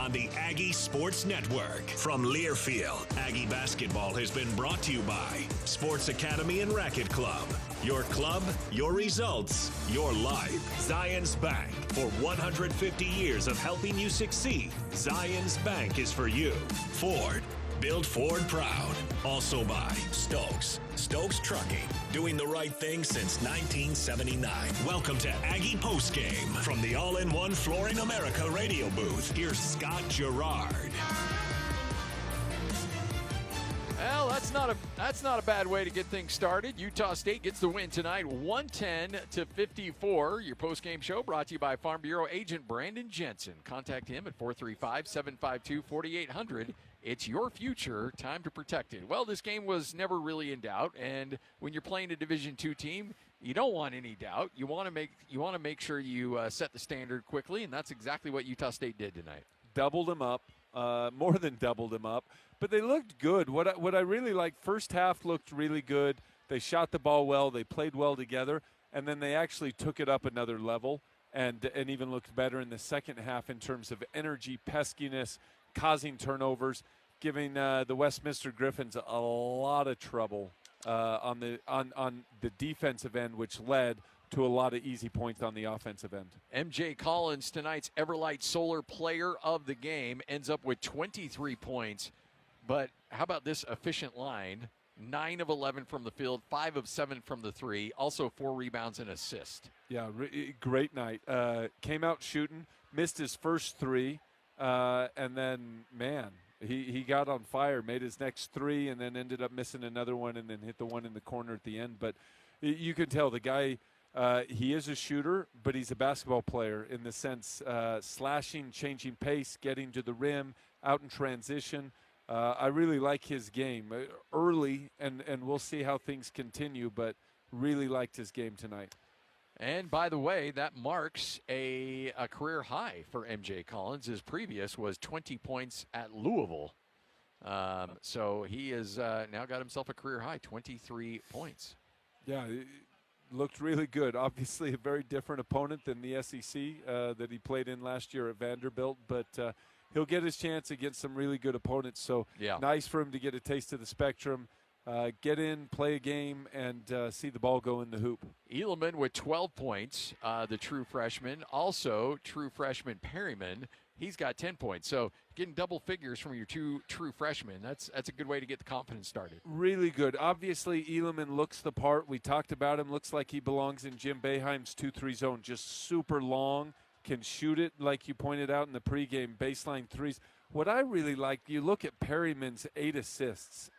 on the Aggie Sports Network. From Learfield, Aggie basketball has been brought to you by Sports Academy and Racket Club. Your club, your results, your life. Zions Bank. For 150 years of helping you succeed, Zions Bank is for you. Ford. Build Ford proud. Also by Stokes. Stokes Trucking. Doing the right thing since 1979. Welcome to Aggie Postgame. From the All-in-One Flooring America radio booth, here's Scott Jerrod. Well, that's not a bad way to get things started. Utah State gets the win tonight, 110-54. Your postgame show brought to you by Farm Bureau agent Brandon Jensen. Contact him at 435-752-4800. It's your future, time to protect it. Well, this game was never really in doubt, and when you're playing a Division II team, you don't want any doubt. You want to make sure you set the standard quickly, and that's exactly what Utah State did tonight. Doubled them up, more than doubled them up. But they looked good. What I really liked, first half looked really good. They shot the ball well. They played well together. And then they actually took it up another level and even looked better in the second half in terms of energy, peskiness, causing turnovers, giving the Westminster Griffins a lot of trouble on the defensive end, which led to a lot of easy points on the offensive end. MJ Collins, tonight's Everlight Solar Player of the Game, ends up with 23 points. But how about this efficient line? 9 of 11 from the field, 5 of 7 from the three, also 4 rebounds and assist. Yeah, great night. Came out shooting, missed his first three, and then, man, he got on fire, made his next three, and then ended up missing another one and then hit the one in the corner at the end. But you can tell the guy, he is a shooter, but he's a basketball player in the sense slashing, changing pace, getting to the rim, out in transition. I really like his game early, and we'll see how things continue, but really liked his game tonight. And by the way, that marks a career high for MJ Collins. His previous was 20 points at Louisville. So he has now got himself a career high, 23 points. Yeah, it looked really good. Obviously a very different opponent than the SEC that he played in last year at Vanderbilt, but he'll get his chance against some really good opponents. So nice for him to get a taste of the Spectrum, get in, play a game, and see the ball go in the hoop. Edelman with 12 points, the true freshman. Also, true freshman Perryman, he's got 10 points. So getting double figures from your two true freshmen, that's a good way to get the confidence started. Really good. Obviously, Edelman looks the part. We talked about him. Looks like he belongs in Jim Boeheim's 2-3 zone, just super long. Can shoot it, like you pointed out in the pregame, baseline threes. What I really like, you look at Perryman's 8 assists.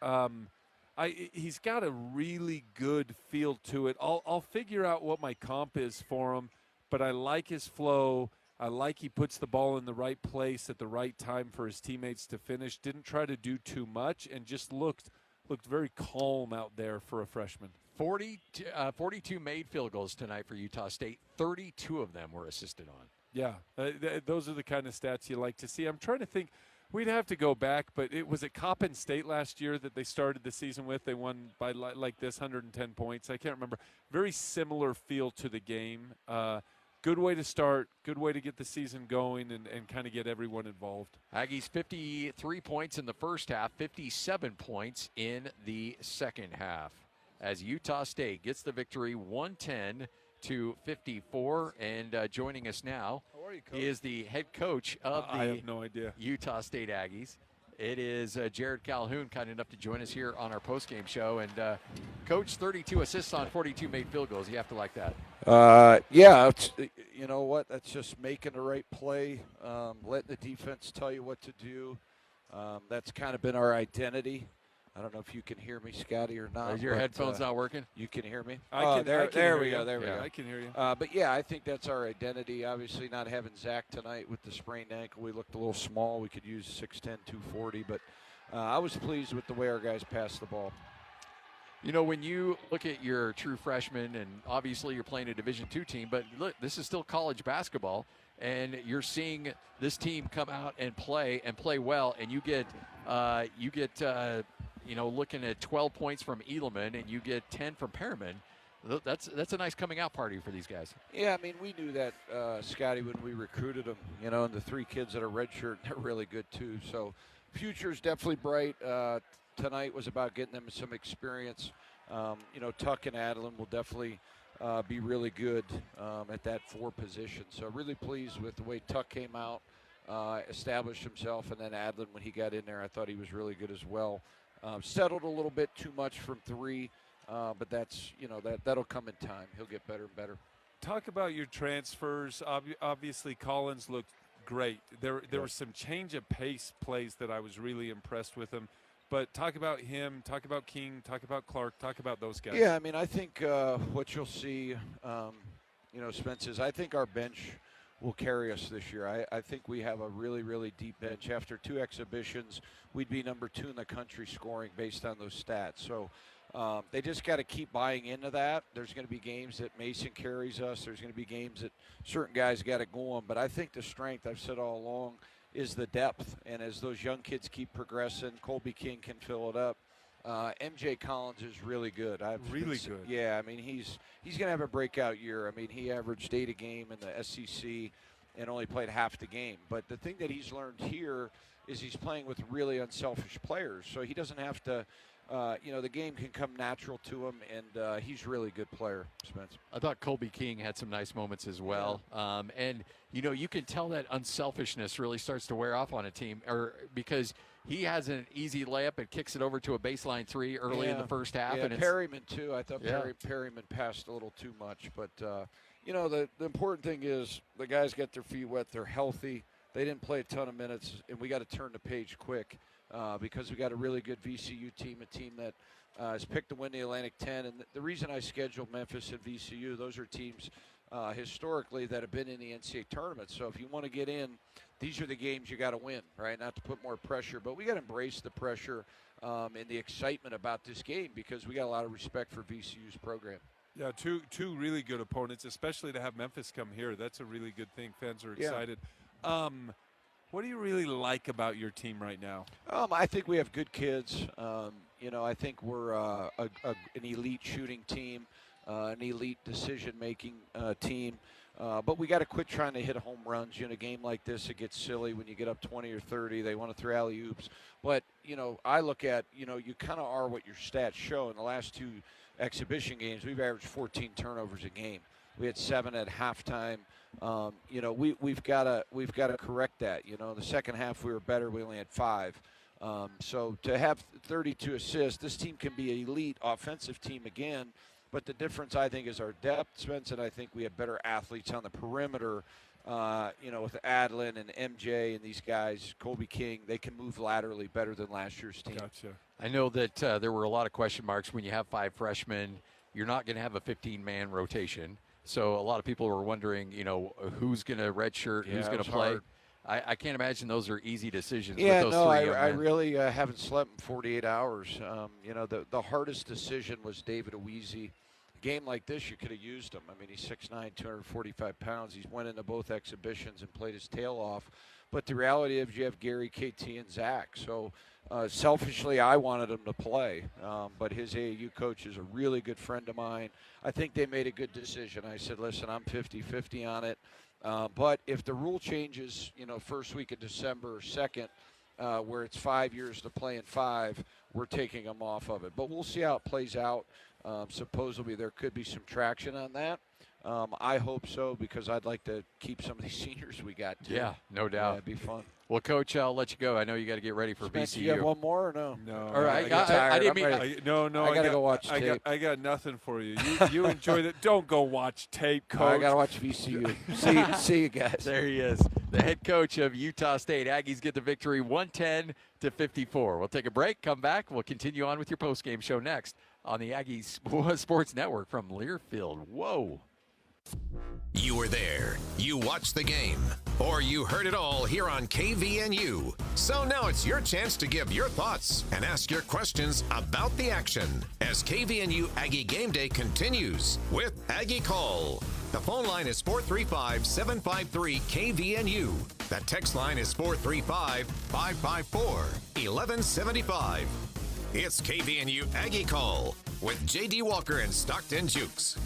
He's got a really good feel to it. I'll figure out what my comp is for him, but I like his flow. I like he puts the ball in the right place at the right time for his teammates to finish. Didn't try to do too much and just looked very calm out there for a freshman. 42 made field goals tonight for Utah State. 32 of them were assisted on. Yeah, those are the kind of stats you like to see. I'm trying to think. We'd have to go back, but was it Coppin State last year that they started the season with? They won by like this, 110 points. I can't remember. Very similar feel to the game. Good way to start, good way to get the season going and kind of get everyone involved. Aggies 53 points in the first half, 57 points in the second half. As Utah State gets the victory 110-54, and joining us now is the head coach of the I have no idea. Utah State Aggies. It is Jerrod Calhoun, kind enough to join us here on our postgame show. And Coach, 32 assists on 42 made field goals. You have to like that. Yeah, you know what? That's just making the right play, letting the defense tell you what to do. That's kind of been our identity. I don't know if you can hear me, Scotty, or not. Are your headphones not working? You can hear me? There we go. I can hear you. But, yeah, I think that's our identity. Obviously, not having Zach tonight with the sprained ankle, we looked a little small. We could use 6'10", 240. But I was pleased with the way our guys passed the ball. You know, when you look at your true freshmen, and obviously you're playing a Division II team, but look, this is still college basketball, and you're seeing this team come out and play well, and you get looking at 12 points from Edelman, and you get 10 from Perriman. That's a nice coming out party for these guys. Yeah, I mean, we knew that, Scotty, when we recruited them, and the 3 kids that are redshirt, they're really good too. So future's definitely bright. Tonight was about getting them some experience. Tuck and Adeline will definitely be really good at that 4 position. So really pleased with the way Tuck came out, established himself, and then Adeline, when he got in there, I thought he was really good as well. Settled a little bit too much from 3. But that's, that'll come in time. He'll get better and better. Talk about your transfers. Obviously, Collins looked great. There were some change of pace plays that I was really impressed with him. But talk about him, talk about King, talk about Clark, talk about those guys. Yeah, I mean, I think what you'll see, Spence, is I think our bench will carry us this year. I think we have a really, really deep bench. After 2 exhibitions, we'd be number 2 in the country scoring based on those stats. So they just got to keep buying into that. There's going to be games that Mason carries us. There's going to be games that certain guys got to go on. But I think the strength, I've said all along, is the depth. And as those young kids keep progressing, Colby King can fill it up. MJ Collins is really good. Really good. Yeah, I mean, he's going to have a breakout year. I mean, he averaged 8 a game in the SEC and only played half the game. But the thing that he's learned here is he's playing with really unselfish players. So he doesn't have to, the game can come natural to him, and he's a really good player, Spence. I thought Colby King had some nice moments as well. Yeah. And you can tell that unselfishness really starts to wear off on a team, because he has an easy layup and kicks it over to a baseline 3 early in the first half. Yeah, and Perryman, too. I thought Perryman passed a little too much. But, the important thing is the guys get their feet wet. They're healthy. They didn't play a ton of minutes, and we got to turn the page quick because we got a really good VCU team, a team that has picked to win the Atlantic 10. And the reason I scheduled Memphis and VCU, those are teams historically that have been in the NCAA tournament. So if you want to get in, these are the games you got to win, right? Not to put more pressure, but we got to embrace the pressure and the excitement about this game because we got a lot of respect for VCU's program. Yeah, two really good opponents, especially to have Memphis come here. That's a really good thing. Fans are excited. Yeah. What do you really like about your team right now? I think we have good kids. I think we're an elite shooting team, an elite decision-making team. But we got to quit trying to hit home runs. A game like this, it gets silly when you get up 20 or 30. They want to throw alley-oops. But, I look at, you kind of are what your stats show. In the last 2 exhibition games, we've averaged 14 turnovers a game. We had 7 at halftime. We've got to correct that. The second half we were better. We only had 5. So to have 32 assists, this team can be an elite offensive team again. But the difference, I think, is our depth, Spence, and I think we have better athletes on the perimeter. With Adeline and MJ and these guys, Colby King, they can move laterally better than last year's team. Gotcha. I know that there were a lot of question marks when you have 5 freshmen. You're not going to have a 15-man rotation. So a lot of people were wondering, who's going to redshirt, who's going to play. I can't imagine those are easy decisions. Yeah, with those 3 young I men. really haven't slept in 48 hours. The hardest decision was David Aweezy. A game like this, you could have used him. I mean, he's 6'9", 245 pounds. He's went into both exhibitions and played his tail off. But the reality is you have Gary, KT, and Zach. So selfishly, I wanted him to play. But his AAU coach is a really good friend of mine. I think they made a good decision. I said, listen, I'm 50-50 on it. But if the rule changes, first week of December or second, where it's 5 years to play in 5, we're taking them off of it. But we'll see how it plays out. Supposedly there could be some traction on that. I hope so because I'd like to keep some of these seniors we got too. Yeah, no doubt. Yeah, it'd be fun. Well, Coach, I'll let you go. I know you got to get ready for Spence, VCU. You have one more or no? No. All right. I didn't mean. I got to go watch tape. I got nothing for you. You enjoy that. Don't go watch tape, Coach. I got to watch VCU. see you guys. There he is, the head coach of Utah State. Aggies get the victory 110-54. We'll take a break, come back. We'll continue on with your postgame show next on the Aggies Sports Network from Learfield. Whoa. You were there, you watched the game, or you heard it all here on KVNU. So now it's your chance to give your thoughts and ask your questions about the action as KVNU Aggie Game Day continues with Aggie Call. The phone line is 435-753-KVNU. The text line is 435-554-1175. It's KVNU Aggie Call with J.D. Walker and Stockton Jukes.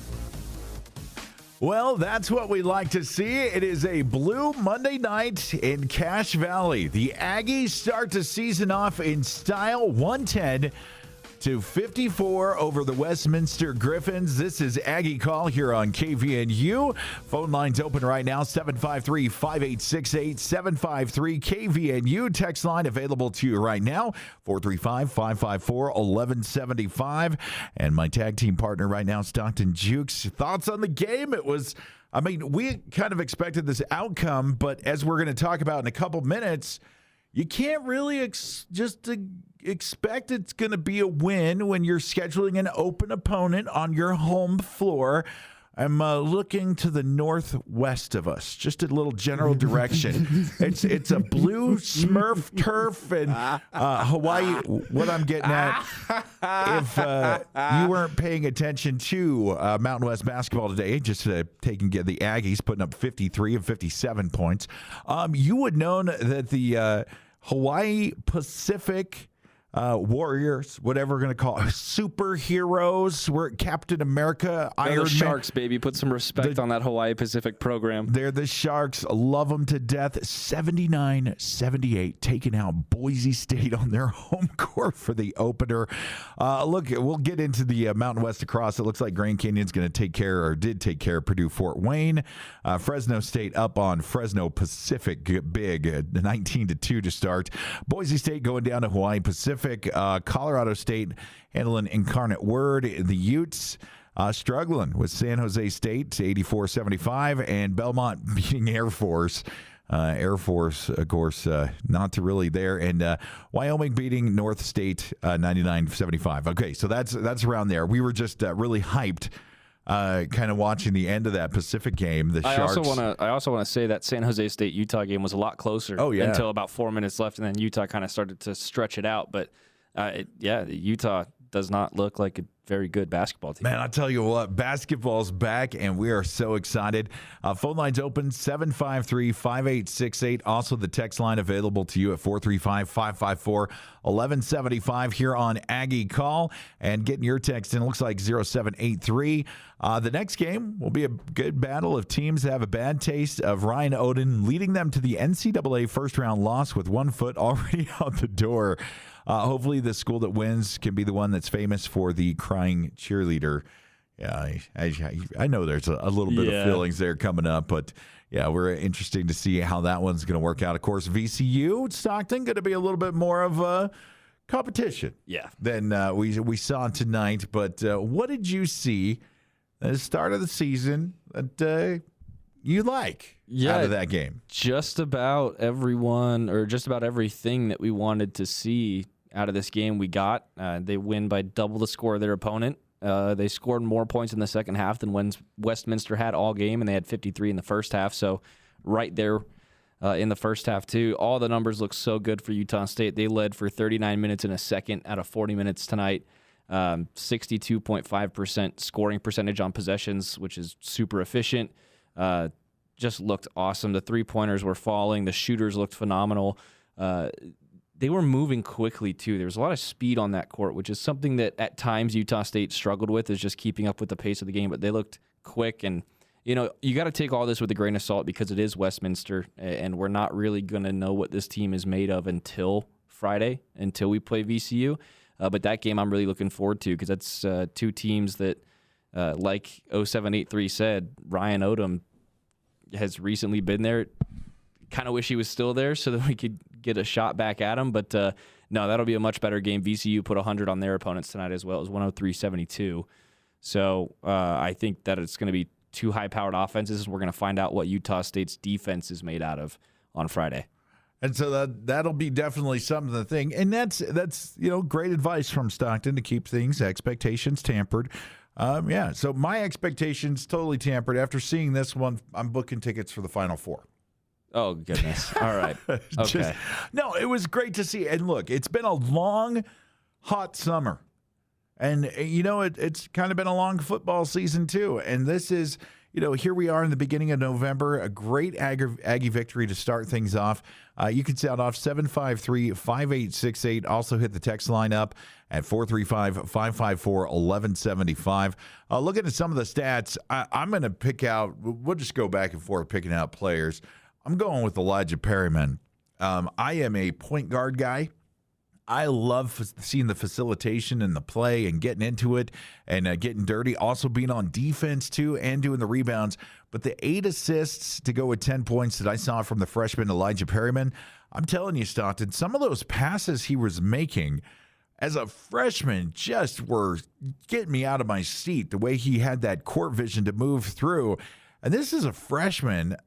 Well, that's what we like to see. It is a blue Monday night in Cache Valley. The Aggies start the season off in style, 110-54 over the Westminster Griffins. This is Aggie Call here on KVNU. Phone lines open right now, 753-5868, 753-KVNU. Text line available to you right now, 435-554-1175. And my tag team partner right now, Stockton Jukes. Thoughts on the game? We kind of expected this outcome, but as we're going to talk about in a couple minutes, you can't really expect it's going to be a win when you're scheduling an open opponent on your home floor. I'm looking to the northwest of us, just a little general direction. It's a blue Smurf turf and Hawaii. What I'm getting at, if you weren't paying attention to Mountain West basketball today, just taking the Aggies putting up 53 and 57 points, you would know that the Hawaii Pacific Warriors, whatever we're going to call it, superheroes. We're Captain America, Iron Man. Sharks, baby. Put some respect on that Hawaii Pacific program. They're the Sharks. Love them to death. 79-78, taking out Boise State on their home court for the opener. Look, we'll get into the Mountain West across. It looks like Grand Canyon's going to did take care of Purdue Fort Wayne. Fresno State up on Fresno Pacific big, 19-2 to start. Boise State going down to Hawaii Pacific. Colorado State handling Incarnate Word. The Utes struggling with San Jose State 84-75, and Belmont beating Air Force. Air Force, of course, not to really there. And Wyoming beating North State 99-75. Okay, so that's around there. We were just really hyped. Kind of watching the end of that Pacific game. The Sharks. I also want to say that San Jose State Utah game was a lot closer. Oh, yeah. Until about 4 minutes left, and then Utah kind of started to stretch it out. But Utah does not look like a very good basketball team. Man, I'll tell you what, basketball's back, and we are so excited. Phone lines open, 753-5868. Also, the text line available to you at 435-554-1175 here on Aggie Call. And getting your text in, looks like 0783. The next game will be a good battle of teams that have a bad taste of Ryan Oden leading them to the NCAA first-round loss with 1 foot already out the door. Hopefully the school that wins can be the one that's famous for the crying cheerleader. Yeah, I know there's a little bit of feelings there coming up, but yeah, we're interested to see how that one's going to work out. Of course, VCU, Stockton, going to be a little bit more of a competition than we saw tonight. But what did you see at the start of the season that you like out of that game? Just about everyone, or just about everything that we wanted to see out of this game we got. They win by double the score of their opponent. They scored more points in the second half than when Westminster had all game, and they had 53 in the first half. So right there in the first half, too. All the numbers look so good for Utah State. They led for 39 minutes in a second out of 40 minutes tonight. 62.5% scoring percentage on possessions, which is super efficient. Just looked awesome. The three-pointers were falling. The shooters looked phenomenal. They were moving quickly, too. There was a lot of speed on that court, which is something that at times Utah State struggled with, is just keeping up with the pace of the game. But they looked quick. And, you got to take all this with a grain of salt because it is Westminster, and we're not really going to know what this team is made of until Friday, until we play VCU. But that game I'm really looking forward to because that's two teams that, like 0783 said, Ryan Odom has recently been there. Kind of wish he was still there so that we could get a shot back at him. But no, that'll be a much better game. VCU put 100 on their opponents tonight as well. It was 103-72. So I think that it's going to be two high-powered offenses. We're going to find out what Utah State's defense is made out of on Friday. And so that'll be definitely something to think. And that's great advice from Stockton to keep expectations tempered. So my expectations totally tampered. After seeing this one, I'm booking tickets for the Final Four. Oh, goodness. All right. Okay. No, it was great to see. And look, it's been a long, hot summer. And, it's kind of been a long football season, too. And this is, here we are in the beginning of November, a great Aggie victory to start things off. You can sound off 753-5868. Also hit the text line up at 435-554-1175. Looking at some of the stats, I'm going to pick out, we'll just go back and forth picking out players. I'm going with Elijah Perryman. I am a point guard guy. I love seeing the facilitation and the play and getting into it and getting dirty. Also being on defense, too, and doing the rebounds. But the 8 assists to go with 10 points that I saw from the freshman Elijah Perryman, I'm telling you, Stockton, some of those passes he was making as a freshman just were getting me out of my seat, the way he had that court vision to move through. And this is a freshman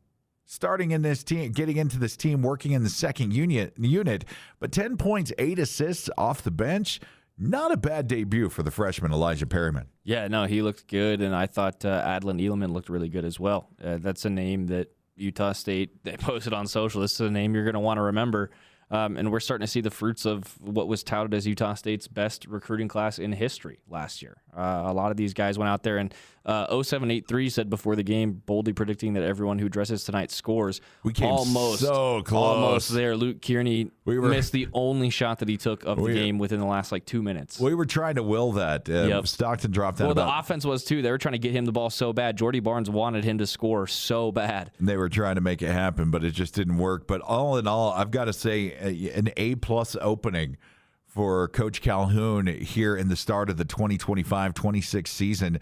starting in this team, getting into this team, working in the second unit, but 10 points, 8 assists off the bench. Not a bad debut for the freshman Elijah Perryman. Yeah, no, he looked good, and I thought Adlin Edelman looked really good as well. That's a name that Utah State, they posted on social. This is a name you're going to want to remember. And we're starting to see the fruits of what was touted as Utah State's best recruiting class in history last year. A lot of these guys went out there, and 0783 said before the game, boldly predicting that everyone who dresses tonight scores. We came so close. Almost there. Luke Kearney missed the only shot that he took of the game within the last 2 minutes. We were trying to will that. Stockton dropped that. Well, the offense was too. They were trying to get him the ball so bad. Jordy Barnes wanted him to score so bad. And they were trying to make it happen, but it just didn't work. But all in all, I've got to say an A-plus opening for Coach Calhoun here in the start of the 2025-26 season.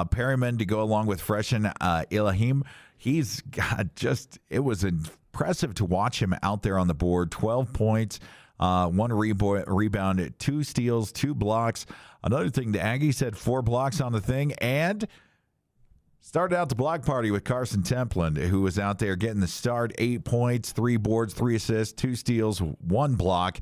Perryman to go along with freshman Elohim. He's got it was impressive to watch him out there on the board. 12 points, 1 rebound, 2 steals, 2 blocks. Another thing, the Aggies had 4 blocks on the thing and started out the block party with Carson Templin, who was out there getting the start. 8 points, 3 boards, 3 assists, 2 steals, 1 block.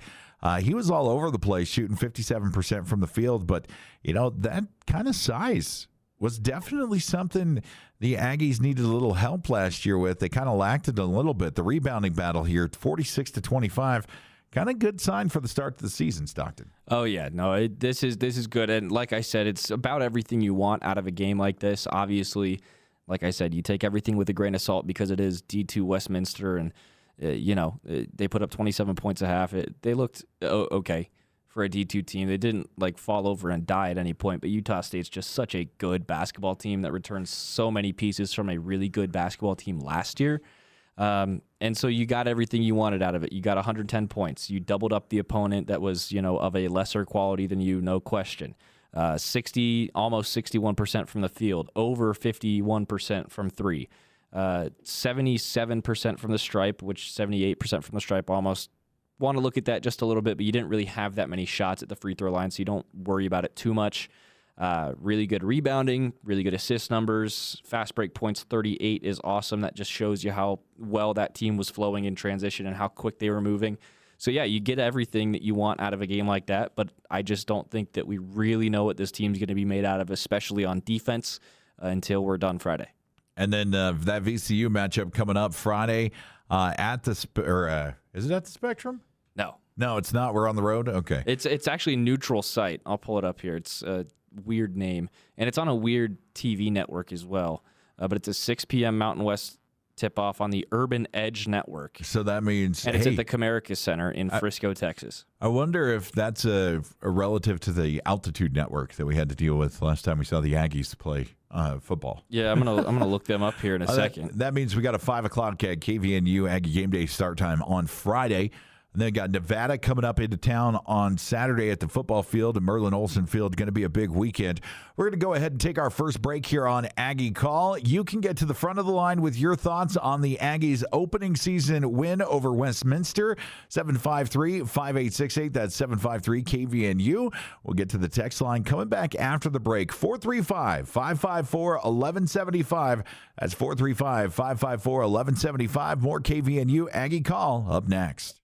He was all over the place, shooting 57% from the field. But, that kind of size was definitely something the Aggies needed a little help last year with. They kind of lacked it a little bit. The rebounding battle here, 46-25, kind of good sign for the start of the season, Stockton. Oh, yeah. No, this is good. And like I said, it's about everything you want out of a game like this. Obviously, like I said, you take everything with a grain of salt because it is D2 Westminster, and, they put up 27 points a half. They looked okay for a D2 team. They didn't fall over and die at any point, but Utah State's just such a good basketball team that returns so many pieces from a really good basketball team last year. And so you got everything you wanted out of it. You got 110 points. You doubled up the opponent that was, of a lesser quality than you, no question. Almost 61% from the field, over 51% from 3. 77% from the stripe, which 78% from the stripe. Almost want to look at that just a little bit, but you didn't really have that many shots at the free throw line, so you don't worry about it too much. Really good rebounding, really good assist numbers. Fast break points 38 is awesome. That just shows you how well that team was flowing in transition and how quick they were moving. So, yeah, you get everything that you want out of a game like that, but I just don't think that we really know what this team's going to be made out of, especially on defense, until we're done Friday. And then that VCU matchup coming up Friday at the is it at the Spectrum? No, it's not. We're on the road? Okay. It's actually a neutral site. I'll pull it up here. It's a weird name. And it's on a weird TV network as well. But it's a 6 p.m. Mountain West tip-off on the Urban Edge Network. So that means... And it's at the Comerica Center in Frisco, Texas. I wonder if that's a relative to the Altitude Network that we had to deal with last time we saw the Aggies play football. Yeah, I'm gonna look them up here in a second. That means we got a 5 o'clock at KVNU Aggie Game Day start time on Friday. And then got Nevada coming up into town on Saturday at the football field, and Merlin Olsen Field. Going to be a big weekend. We're going to go ahead and take our first break here on Aggie Call. You can get to the front of the line with your thoughts on the Aggies' opening season win over Westminster. 753-5868. That's 753-KVNU. We'll get to the text line coming back after the break. 435-554-1175. That's 435-554-1175. More KVNU Aggie Call up next.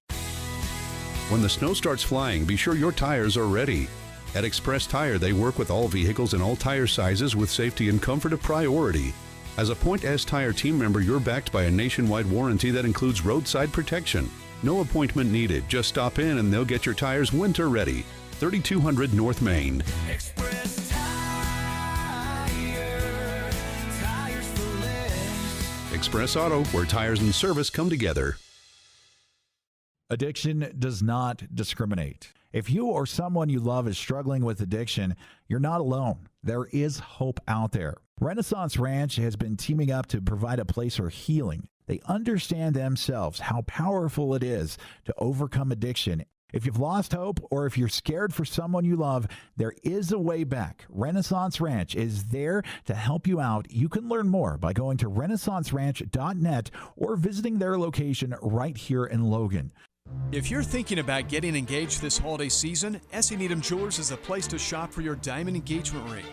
When the snow starts flying, be sure your tires are ready. At Express Tire, they work with all vehicles and all tire sizes with safety and comfort a priority. As a Point S Tire team member, you're backed by a nationwide warranty that includes roadside protection. No appointment needed. Just stop in and they'll get your tires winter ready. 3200 North Main. Express Tire. Tires for Express Auto, where tires and service come together. Addiction does not discriminate. If you or someone you love is struggling with addiction, you're not alone. There is hope out there. Renaissance Ranch has been teaming up to provide a place for healing. They understand themselves how powerful it is to overcome addiction. If you've lost hope or if you're scared for someone you love, there is a way back. Renaissance Ranch is there to help you out. You can learn more by going to renaissanceranch.net or visiting their location right here in Logan. If you're thinking about getting engaged this holiday season, S.E. Needham Jewelers is the place to shop for your diamond engagement ring.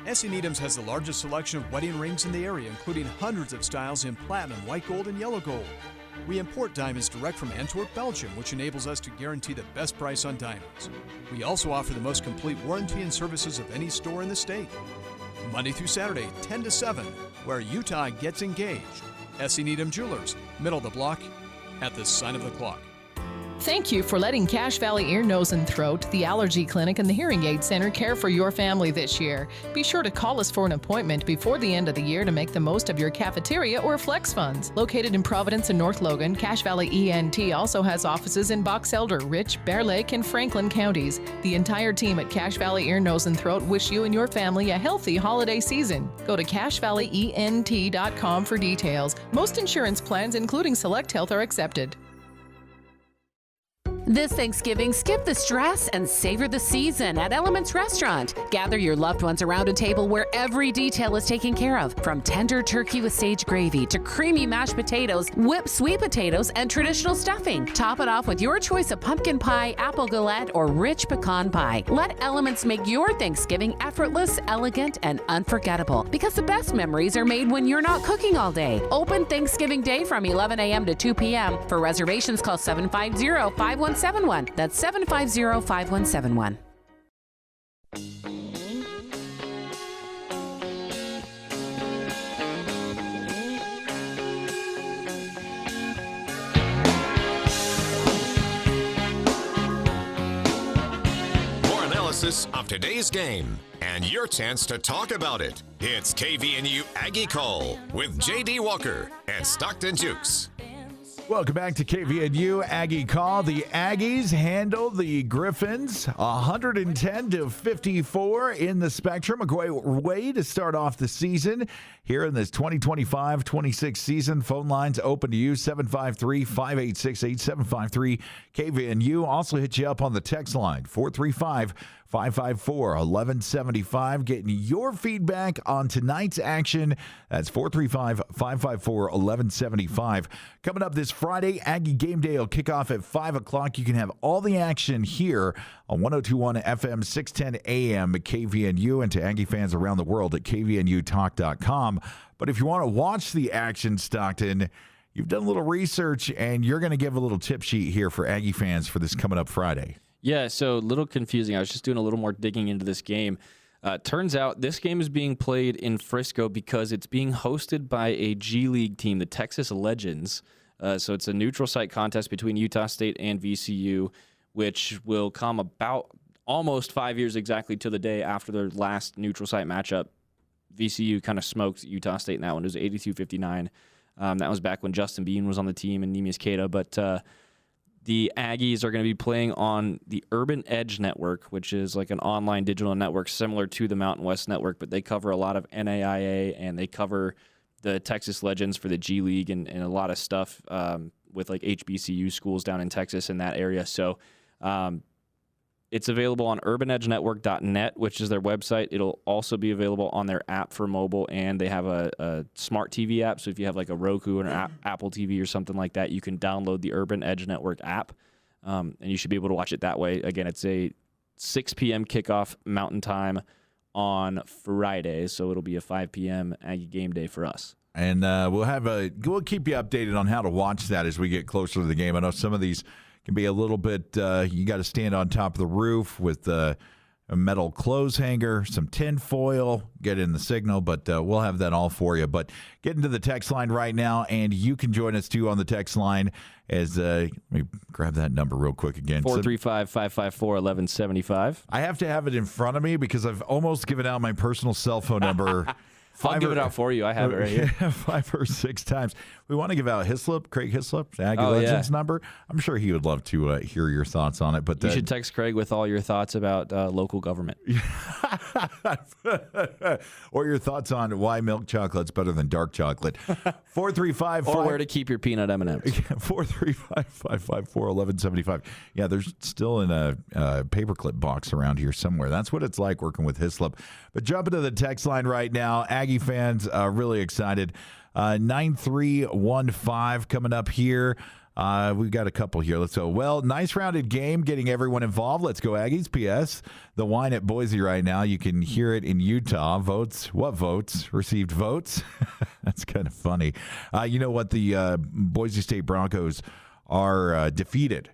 S.E. Needham's has the largest selection of wedding rings in the area, including hundreds of styles in platinum, white gold, and yellow gold. We import diamonds direct from Antwerp, Belgium, which enables us to guarantee the best price on diamonds. We also offer the most complete warranty and services of any store in the state. Monday through Saturday, 10 to 7, where Utah gets engaged. S.E. Needham Jewelers, middle of the block, at the sign of the clock. Thank you for letting Cache Valley Ear, Nose, and Throat, the Allergy Clinic, and the Hearing Aid Center care for your family this year. Be sure to call us for an appointment before the end of the year to make the most of your cafeteria or flex funds. Located in Providence and North Logan, Cache Valley ENT also has offices in Box Elder, Rich, Bear Lake, and Franklin counties. The entire team at Cache Valley Ear, Nose, and Throat wish you and your family a healthy holiday season. Go to CacheValleyENT.com for details. Most insurance plans, including Select Health, are accepted. This Thanksgiving, skip the stress and savor the season at Elements Restaurant. Gather your loved ones around a table where every detail is taken care of, from tender turkey with sage gravy to creamy mashed potatoes, whipped sweet potatoes, and traditional stuffing. Top it off with your choice of pumpkin pie, apple galette, or rich pecan pie. Let Elements make your Thanksgiving effortless, elegant, and unforgettable, because the best memories are made when you're not cooking all day. Open Thanksgiving Day from 11 a.m. to 2 p.m. For reservations, call 750-5171. That's 750-5171. More analysis of today's game and your chance to talk about it. It's KVNU Aggie Call with J.D. Walker and Stockton Jukes. Welcome back to KVNU Aggie Call. The Aggies handle the Griffins 110-54 in the Spectrum. A great way to start off the season here in this 2025-26 season. Phone lines open to you, 753-5868, 753-KVNU. Also hit you up on the text line, 435-554-1175. Getting your feedback on tonight's action. That's 435-554-1175. Coming up this Friday, Aggie Game Day will kick off at 5 o'clock. You can have all the action here on 102.1 FM, 610 AM at KVNU, and to Aggie fans around the world at kvnutalk.com. But if you want to watch the action, Stockton, you've done a little research, and you're going to give a little tip sheet here for Aggie fans for this coming up Friday. Yeah, so a little confusing. I was just doing a little more digging into this game. Turns out this game is being played in Frisco because it's being hosted by a G League team, the Texas Legends. So it's a neutral site contest between Utah State and VCU, which will come about almost 5 years exactly to the day after their last neutral site matchup. VCU kind of smoked Utah State in that one. It was 82-59. That was back when Justin Bean was on the team and Neemias Queta. But the Aggies are going to be playing on the Urban Edge Network, which is like an online digital network similar to the Mountain West Network, but they cover a lot of NAIA and they cover the Texas Legends for the G League and a lot of stuff with like HBCU schools down in Texas in that area. So it's available on urbanedgenetwork.net, which is their website. It'll also be available on their app for mobile, and they have a smart TV app. So if you have like a Roku or an Apple TV or something like that, you can download the Urban Edge Network app, and you should be able to watch it that way. Again, it's a 6 p.m. kickoff Mountain Time on Friday, so it'll be a 5 p.m. Aggie Game Day for us. And we'll keep you updated on how to watch that as we get closer to the game. I know some of these can be a little bit, you got to stand on top of the roof with a metal clothes hanger, some tin foil, get in the signal, but we'll have that all for you. But get into the text line right now, and you can join us too on the text line as, let me grab that number real quick again. 435-554-1175. I have to have it in front of me because I've almost given out my personal cell phone number I'll give it out for you. I have it right here. 5 or 6 times. We want to give out Craig Hislop, the Aggie Legends number. I'm sure he would love to hear your thoughts on it. But you should text Craig with all your thoughts about local government. Or your thoughts on why milk chocolate's better than dark chocolate. 435 Or where to keep your peanut M&Ms. 435-554-1175. Yeah, there's still in a paperclip box around here somewhere. That's what it's like working with Hislop. But jump into the text line right now. Aggie fans are really excited. 9315 coming up here. We've got a couple here. Let's go. Well, nice rounded game, getting everyone involved. Let's go Aggies. P.S. The wine at Boise right now. You can hear it in Utah. Votes. What votes? Received votes. That's kind of funny. You know what? The Boise State Broncos are defeated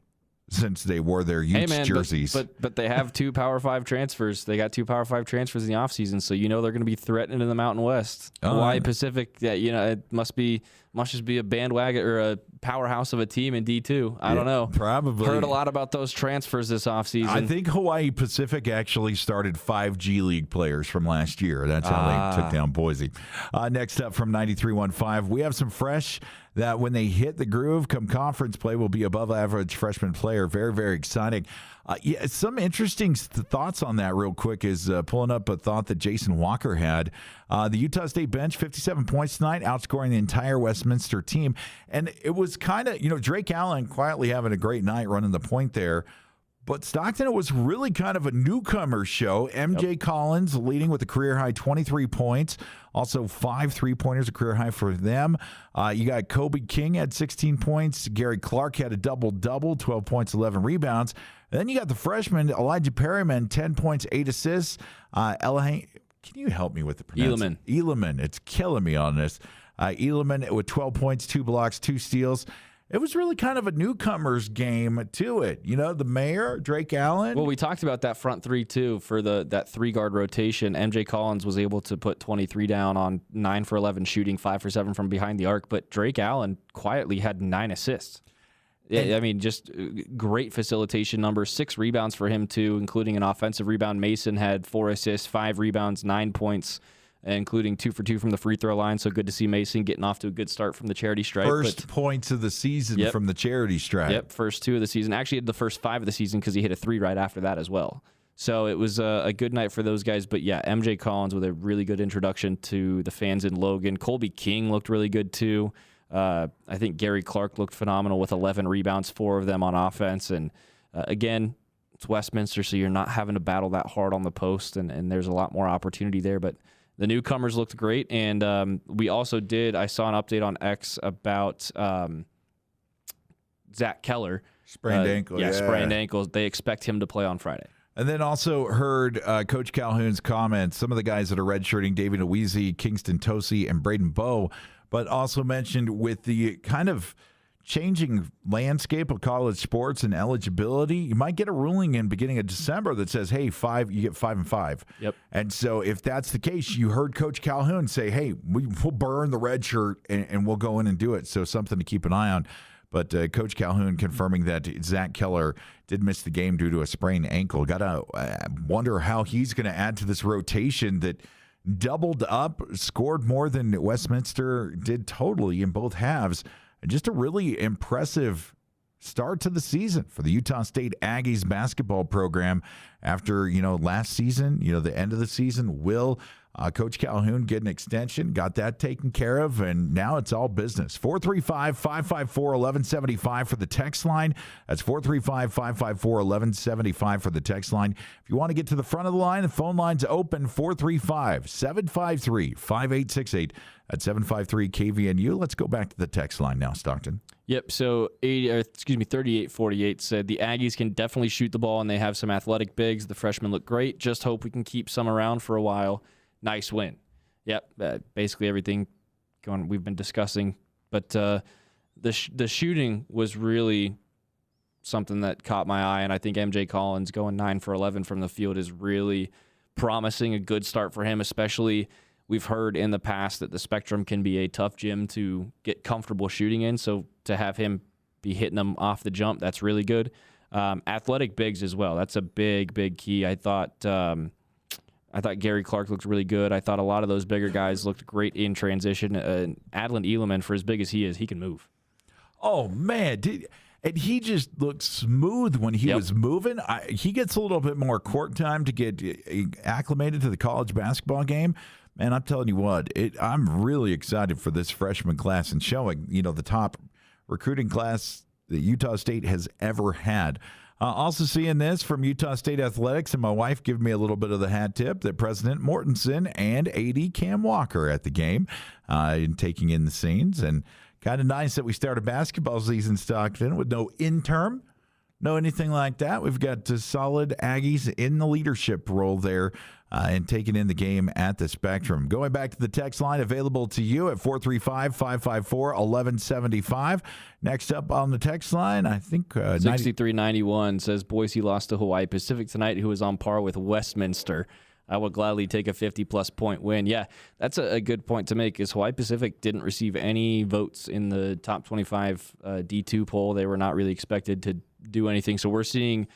since they wore their Utes jerseys. But they have 2 Power 5 transfers. They got 2 Power 5 transfers in the offseason, so you know they're going to be threatened in the Mountain West. Hawaii Pacific, it must just be a bandwagon or a powerhouse of a team in D2. I don't know. Probably. Heard a lot about those transfers this offseason. I think Hawaii Pacific actually started 5 G League players from last year. That's how they took down Boise. Next up from 9315, we have some fresh that when they hit the groove come conference play will be above average freshman player. Very, very exciting. Some interesting thoughts on that real quick is pulling up a thought that Jason Walker had. The Utah State bench, 57 points tonight, outscoring the entire Westminster team. And it was kind of, Drake Allen quietly having a great night running the point there. But Stockton, it was really kind of a newcomer show. MJ Collins leading with a career-high 23 points. Also 5 3-pointers, a career high for them. You got Kobe King had 16 points. Gary Clark had a double-double, 12 points, 11 rebounds. And then you got the freshman, Elijah Perryman, 10 points, 8 assists. Can you help me with the pronunciation? Eeleman. It's killing me on this. Eeleman with 12 points, 2 blocks, 2 steals. It was really kind of a newcomer's game to it. The mayor, Drake Allen. Well, we talked about that front three, too, for that 3-guard rotation. MJ Collins was able to put 23 down on 9 for 11 shooting, 5 for 7 from behind the arc. But Drake Allen quietly had 9 assists. Yeah, I mean, just great facilitation numbers. 6 rebounds for him, too, including an offensive rebound. Mason had 4 assists, 5 rebounds, 9 points, including 2 for 2 from the free throw line. So good to see Mason getting off to a good start from the charity stripe. First points of the season from the charity stripe. Yep, first 2 of the season. Actually, had the first 5 of the season because he hit a 3 right after that as well. So it was a good night for those guys. But, yeah, MJ Collins with a really good introduction to the fans in Logan. Colby King looked really good, too. I think Gary Clark looked phenomenal with 11 rebounds, 4 of them on offense. And, again, it's Westminster, so you're not having to battle that hard on the post, and there's a lot more opportunity there. But the newcomers looked great. And we also I saw an update on X about Zach Keller. Sprained ankle. Yeah, sprained ankle. They expect him to play on Friday. And then also heard Coach Calhoun's comments, some of the guys that are redshirting, David Owizi, Kingston Tosi, and Braden Bowe, but also mentioned with the kind of changing landscape of college sports and eligibility, you might get a ruling in beginning of December that says, hey, you get 5 and 5. Yep. And so if that's the case, you heard Coach Calhoun say, hey, we'll burn the red shirt and we'll go in and do it. So something to keep an eye on. But Coach Calhoun confirming that Zach Keller did miss the game due to a sprained ankle. Got to wonder how he's going to add to this rotation that doubled up, scored more than Westminster did totally in both halves. Just a really impressive start to the season for the Utah State Aggies basketball program. After, last season, the end of the season, will Coach Calhoun get an extension? Got that taken care of, and now it's all business. 435-554-1175 for the text line. That's 435-554-1175 for the text line. If you want to get to the front of the line, the phone line's open, 435-753-5868 at 753 KVNU. Let's go back to the text line now, Stockton. Yep, so 3848 said the Aggies can definitely shoot the ball, and they have some athletic bigs. The freshmen look great. Just hope we can keep some around for a while. Nice win. Yep, basically everything we've been discussing. But the shooting was really something that caught my eye, and I think MJ Collins going 9 for 11 from the field is really promising, a good start for him, especially we've heard in the past that the Spectrum can be a tough gym to get comfortable shooting in, so to have him be hitting them off the jump, that's really good. Athletic bigs as well. That's a big, big key. I thought I thought Gary Clark looked really good. I thought a lot of those bigger guys looked great in transition. Adlin Edelman, for as big as he is, he can move. Oh, man. And he just looked smooth when he was moving. He gets a little bit more court time to get acclimated to the college basketball game. Man, I'm telling you what, I'm really excited for this freshman class and showing, the top recruiting class that Utah State has ever had. Also seeing this from Utah State Athletics, and my wife giving me a little bit of the hat tip that President Mortensen and AD Cam Walker at the game and taking in the scenes. And kind of nice that we started basketball season Stockton with no interim, no anything like that. We've got solid Aggies in the leadership role there and taking in the game at the Spectrum. Going back to the text line available to you at 435-554-1175. Next up on the text line, I think 6391 says Boise lost to Hawaii Pacific tonight, who is on par with Westminster. I would gladly take a 50-plus point win. Yeah, that's a good point to make, is Hawaii Pacific didn't receive any votes in the top 25 D2 poll. They were not really expected to do anything. So we're seeing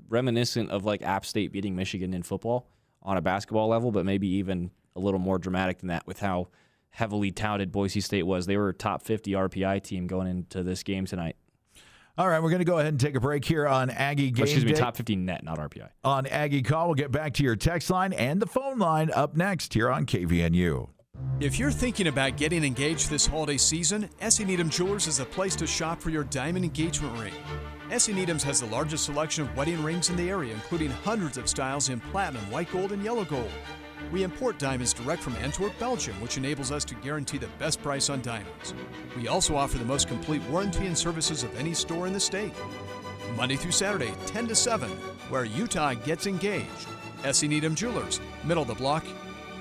reminiscent of like App State beating Michigan in football on a basketball level, but maybe even a little more dramatic than that with how heavily touted Boise State was. They were a top 50 RPI team going into this game tonight. All right, we're going to go ahead and take a break here on Aggie Game Excuse me, Day. top 50 net, not RPI. On Aggie Call, we'll get back to your text line and the phone line up next here on KVNU. If you're thinking about getting engaged this holiday season, S.E. Needham Jewelers is a place to shop for your diamond engagement ring. S.E. Needham's has the largest selection of wedding rings in the area, including hundreds of styles in platinum, white gold, and yellow gold. We import diamonds direct from Antwerp, Belgium, which enables us to guarantee the best price on diamonds. We also offer the most complete warranty and services of any store in the state. Monday through Saturday, 10 to 7, where Utah gets engaged. S.E. Needham Jewelers, middle of the block,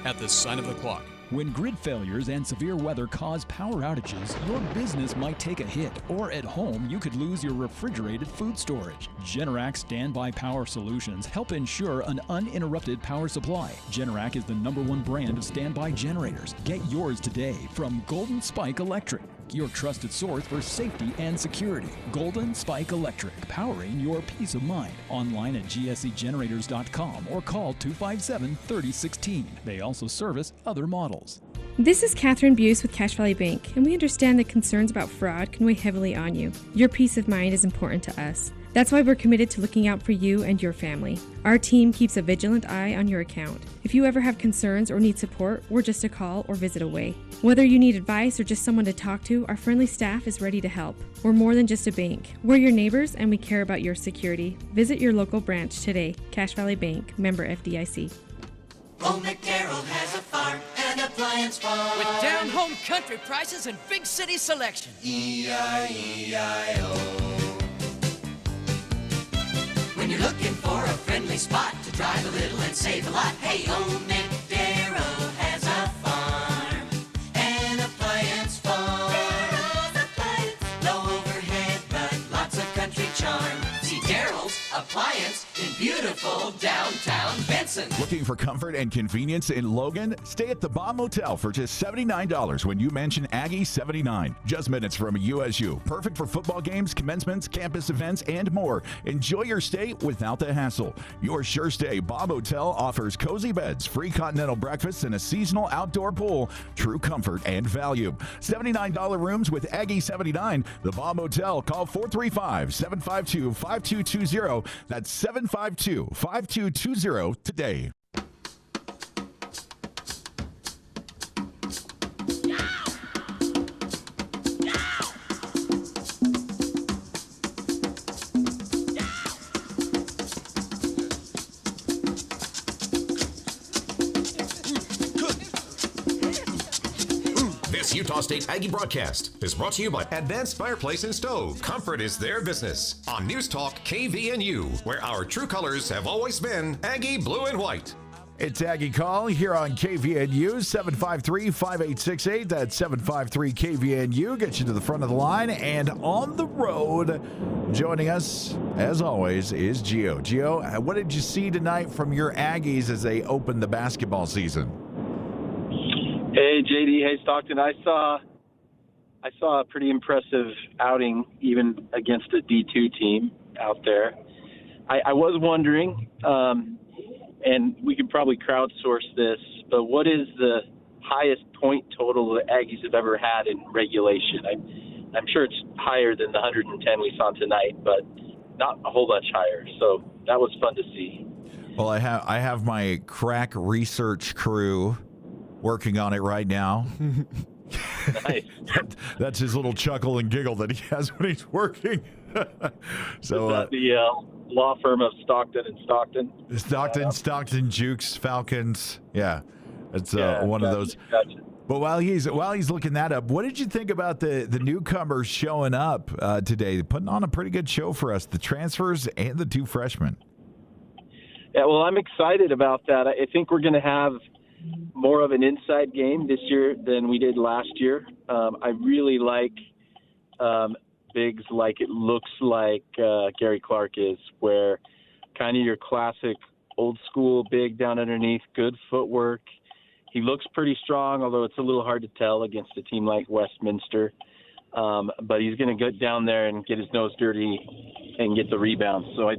at the sign of the clock. When grid failures and severe weather cause power outages, your business might take a hit, or at home, you could lose your refrigerated food storage. Generac Standby Power Solutions help ensure an uninterrupted power supply. Generac is the #1 brand of standby generators. Get yours today from Golden Spike Electric, your trusted source for safety and security. Golden Spike Electric, powering your peace of mind. Online at gscgenerators.com or call 257-3016. They also service other models. This is Catherine Buse with Cache Valley Bank, and we understand that concerns about fraud can weigh heavily on you. Your peace of mind is important to us. That's why we're committed to looking out for you and your family. Our team keeps a vigilant eye on your account. If you ever have concerns or need support, we're just a call or visit away. Whether you need advice or just someone to talk to, our friendly staff is ready to help. We're more than just a bank. We're your neighbors, and we care about your security. Visit your local branch today. Cache Valley Bank, member FDIC. Old McDarrell has a farm and appliance farm with down-home country prices and big city selection. E-I-E-I-O. When you're looking for a friendly spot to drive a little and save a lot, hey, Old McDarrell has a farm, an appliance farm. Low overhead, but lots of country charm. See Darrell's Appliance in beautiful downtown Benson. Looking for comfort and convenience in Logan? Stay at the Bomb Motel for just $79 when you mention Aggie 79. Just minutes from USU. Perfect for football games, commencements, campus events, and more. Enjoy your stay without the hassle. Your sure stay Bomb Motel offers cozy beds, free continental breakfasts, and a seasonal outdoor pool. True comfort and value. $79 rooms with Aggie 79. The Bomb Motel. Call 435-752-5220. That's 752-5220 today. This Utah State Aggie broadcast is brought to you by Advanced Fireplace and Stove. Comfort is their business. On News Talk KVNU, where our true colors have always been Aggie blue and white. It's Aggie Call here on KVNU, 753-5868. That's 753-KVNU. Get you to the front of the line. And on the road, joining us, as always, is Gio. Gio, what did you see tonight from your Aggies as they opened the basketball season? Hey, JD. Hey, Stockton. I saw a pretty impressive outing, even against a D2 team out there. I was wondering, and we could probably crowdsource this, but what is the highest point total the Aggies have ever had in regulation? I'm sure it's higher than the 110 we saw tonight, but not a whole bunch higher. So that was fun to see. Well, I have my crack research crew working on it right now. Nice. That's his little chuckle and giggle that he has when he's working. So is that the law firm of Stockton and Stockton? Stockton, Jukes, Falcons. Yeah, it's one of those. Gotcha. But while he's looking that up, what did you think about the newcomers showing up today, putting on a pretty good show for us, the transfers and the two freshmen? Yeah, well, I'm excited about that. I think we're going to have more of an inside game this year than we did last year. I really like bigs like it looks like Gary Clark is, where kind of your classic old school big down underneath, good footwork. He looks pretty strong, although it's a little hard to tell against a team like Westminster. But he's going to get down there and get his nose dirty and get the rebounds. So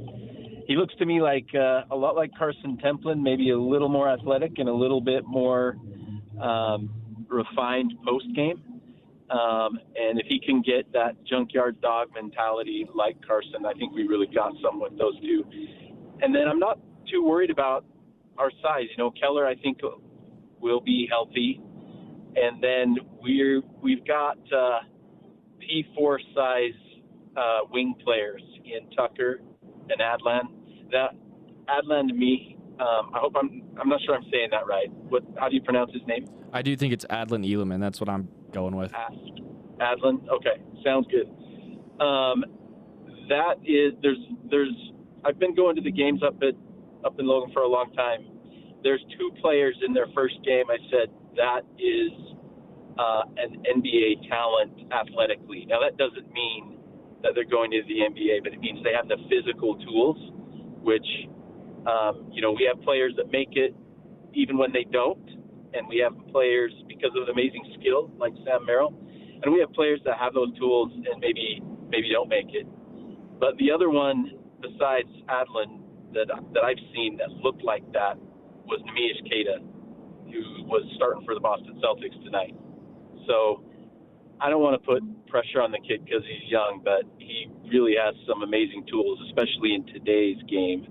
he looks to me like a lot like Carson Templin, maybe a little more athletic and a little bit more refined post game. And if he can get that junkyard dog mentality like Carson, I think we really got some with those two. And then I'm not too worried about our size. Keller, I think, will be healthy. And then we've got P4 size wing players in Tucker and Adlan. That Adlan to me, I'm not sure I'm saying that right. How do you pronounce his name? I do think it's Adlan Eeleman. That's what I'm going with. Adlan. Okay, sounds good. That is there's. I've been going to the games up in Logan for a long time. There's two players in their first game. I said that is an NBA talent athletically. Now that doesn't mean that they're going to the NBA, but it means they have the physical tools, which we have players that make it even when they don't. And we have players because of amazing skill like Sam Merrill, and we have players that have those tools and maybe don't make it. But the other one besides Adlan that I've seen that looked like that was Nemish Keita, who was starting for the Boston Celtics tonight. So I don't want to put pressure on the kid because he's young, but he really has some amazing tools, especially in today's game,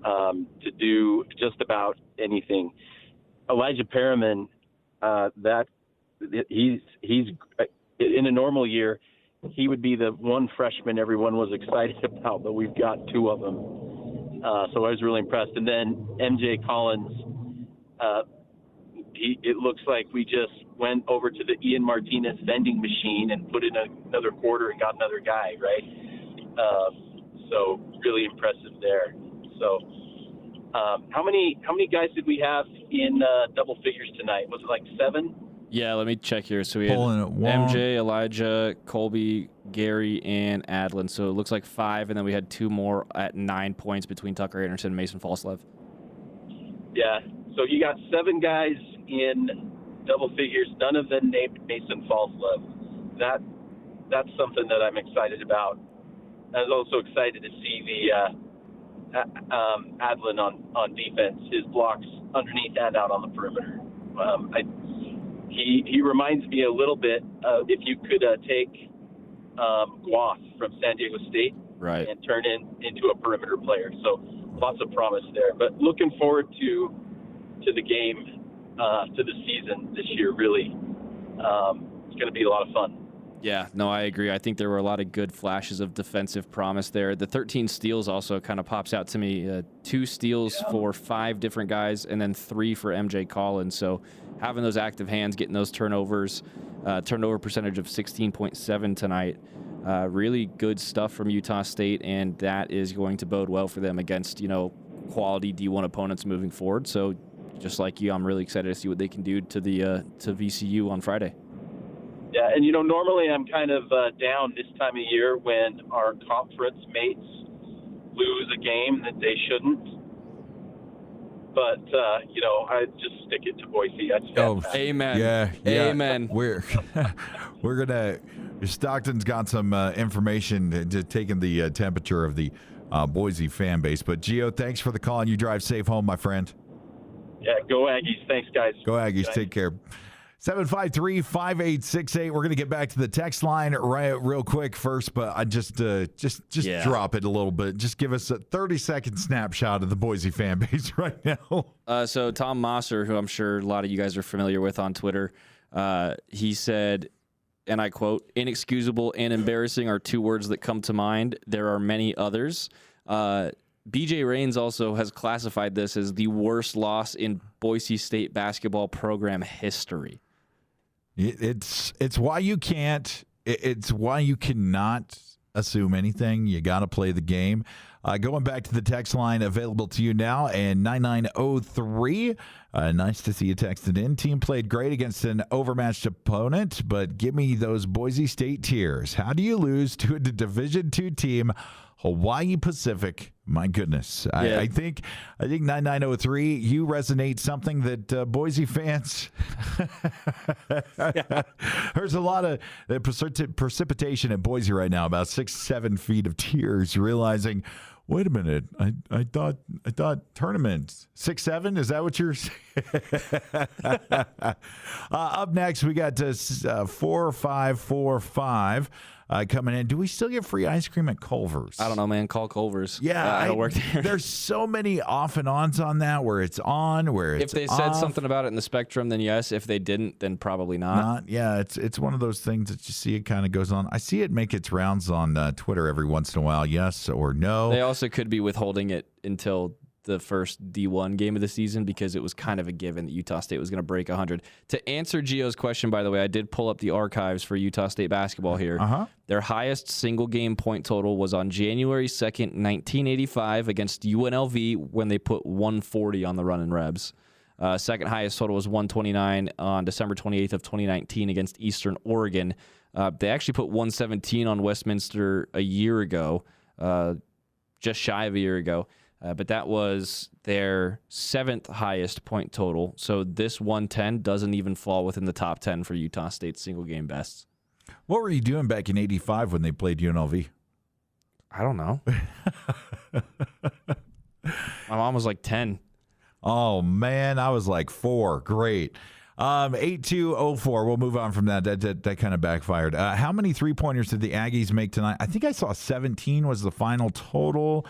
to do just about anything. Elijah Perriman, he's in a normal year, he would be the one freshman everyone was excited about, but we've got two of them. So I was really impressed. And then MJ Collins, it looks like we just went over to the Ian Martinez vending machine and put in another quarter and got another guy, right? So really impressive there. So how many guys did we have in double figures tonight? Was it like 7? Yeah, let me check here. So we had MJ, Elijah, Colby, Gary, and Adlan. So it looks like 5, and then we had 2 more at 9 points between Tucker Anderson and Mason Falslev. Yeah, so you got 7 guys in double figures, none of them named Mason Falslev. That's something that I'm excited about. I was also excited to see the Adlan on defense, his blocks underneath and out on the perimeter. He reminds me a little bit of if you could take Guas from San Diego State, right, and turn into a perimeter player. So lots of promise there. But looking forward to the game, to the season this year. Really, it's going to be a lot of fun. Yeah, no, I agree. I think there were a lot of good flashes of defensive promise there. The 13 steals also kind of pops out to me. 2 steals for 5 different guys, and then 3 for MJ Collins. So having those active hands, getting those turnovers, turnover percentage of 16.7 tonight, really good stuff from Utah State, and that is going to bode well for them against, quality D1 opponents moving forward. So just like you, I'm really excited to see what they can do to VCU on Friday. Yeah, and normally I'm kind of down this time of year when our conference mates lose a game that they shouldn't. But I just stick it to Boise. That's amen. Yeah. Amen. We're gonna. Stockton's got some information, taking the temperature of the Boise fan base. But, Gio, thanks for the call, and you drive safe home, my friend. Yeah, go Aggies. Thanks, guys. Go Aggies. Take care. 753-5868. We're going to get back to the text line real quick first, but I just drop it a little bit. Just give us a 30-second snapshot of the Boise fan base right now. So Tom Mosser, who I'm sure a lot of you guys are familiar with on Twitter, he said, and I quote, "Inexcusable and embarrassing are two words that come to mind. There are many others." BJ Rains also has classified this as the worst loss in Boise State basketball program history. It's why you can't. It's why you cannot assume anything. You got to play the game. Going back to the text line available to you now, and 9903. Nice to see you texted in. Team played great against an overmatched opponent, but give me those Boise State tears. How do you lose to a Division II team, Hawaii Pacific? My goodness. I think 9903, you resonate something that Boise fans, there's a lot of precipitation in Boise right now, about 6-7 feet of tears, realizing, wait a minute, I thought tournament 6-7, is that what you're saying? Up next, we got 4545 coming in. Do we still get free ice cream at Culver's? I don't know, man. Call Culver's. Yeah, I don't work there. There's so many off and ons on that, where it's on, where it's if they said something about it in the Spectrum, then yes. If they didn't, then probably not. Yeah, it's one of those things that you see it kind of goes on. I see it make its rounds on Twitter every once in a while, yes or no. They also could be withholding it until the first D1 game of the season, because it was kind of a given that Utah State was going to break 100. To answer Gio's question, by the way, I did pull up the archives for Utah State basketball here. Their highest single game point total was on January 2nd, 1985 against UNLV, when they put 140 on the Runnin' Rebs. Second highest total was 129 on December 28th of 2019 against Eastern Oregon. They actually put 117 on Westminster a year ago, just shy of a year ago. But that was their 7th highest point total. So this 110 doesn't even fall within the top 10 for Utah State's single game bests. What were you doing back in '85 when they played UNLV? I don't know. My mom was like 10. Oh, man, I was like 4. Great. 8204. We'll move on from that. That kind of backfired. How many three-pointers did the Aggies make tonight? I think I saw 17 was the final total.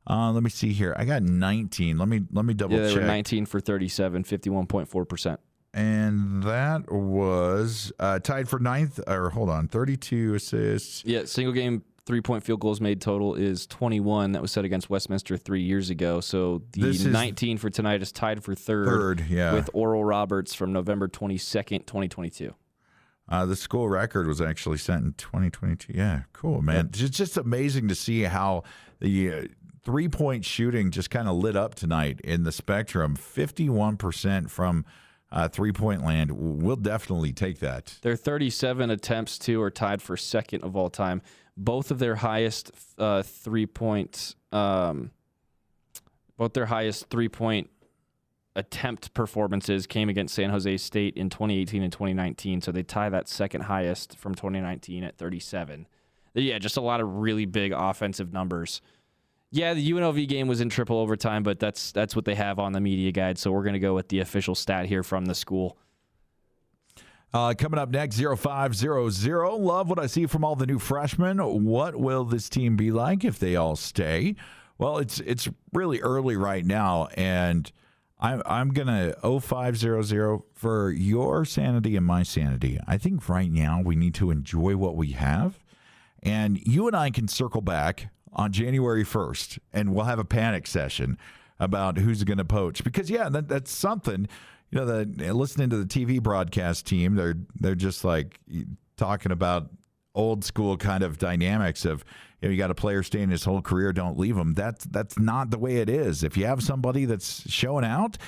Let me see here. I got 19. Let me double check. Yeah, they were 19 for 37, 51.4%. And that was tied for 9th. Or hold on, 32 assists. Yeah, single game 3-point field goals made total is 21. That was set against Westminster 3 years ago. So the 19 for tonight is tied for third, with Oral Roberts from November 22nd, 2022. The school record was actually set in 2022. Yeah, cool, man. It's just amazing to see how the three-point shooting just kind of lit up tonight in the Spectrum. 51% from three-point land. We'll definitely take that. Their 37 attempts, too, are tied for second of all time. Both of their highest three-point attempt performances came against San Jose State in 2018 and 2019, so they tie that second highest from 2019 at 37. Yeah, just a lot of really big offensive numbers. Yeah, the UNLV game was in triple overtime, but that's what they have on the media guide, so we're going to go with the official stat here from the school. Coming up next, 0500. Love what I see from all the new freshmen. What will this team be like if they all stay? Well, it's really early right now, and I'm going to 0500 for your sanity and my sanity. I think right now we need to enjoy what we have, and you and I can circle back on January 1st, and we'll have a panic session about who's going to poach. Because, yeah, that's something. You know, listening to the TV broadcast team, they're just like talking about old school kind of dynamics of, you got a player staying his whole career, don't leave him. That's not the way it is. If you have somebody that's showing out,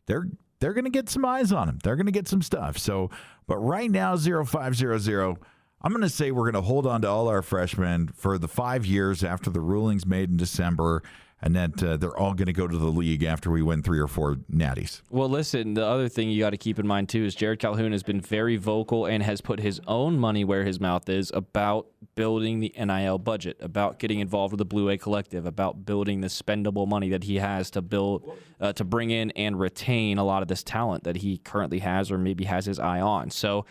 they're going to get some eyes on him. They're going to get some stuff. So, but right now, 0500. I'm going to say we're going to hold on to all our freshmen for the 5 years after the rulings made in December, and that they're all going to go to the league after we win 3 or 4 natties. Well, listen, the other thing you got to keep in mind, too, is Jerrod Calhoun has been very vocal and has put his own money where his mouth is about building the NIL budget, about getting involved with the Blue A Collective, about building the spendable money that he has to build, to bring in and retain a lot of this talent that he currently has or maybe has his eye on. So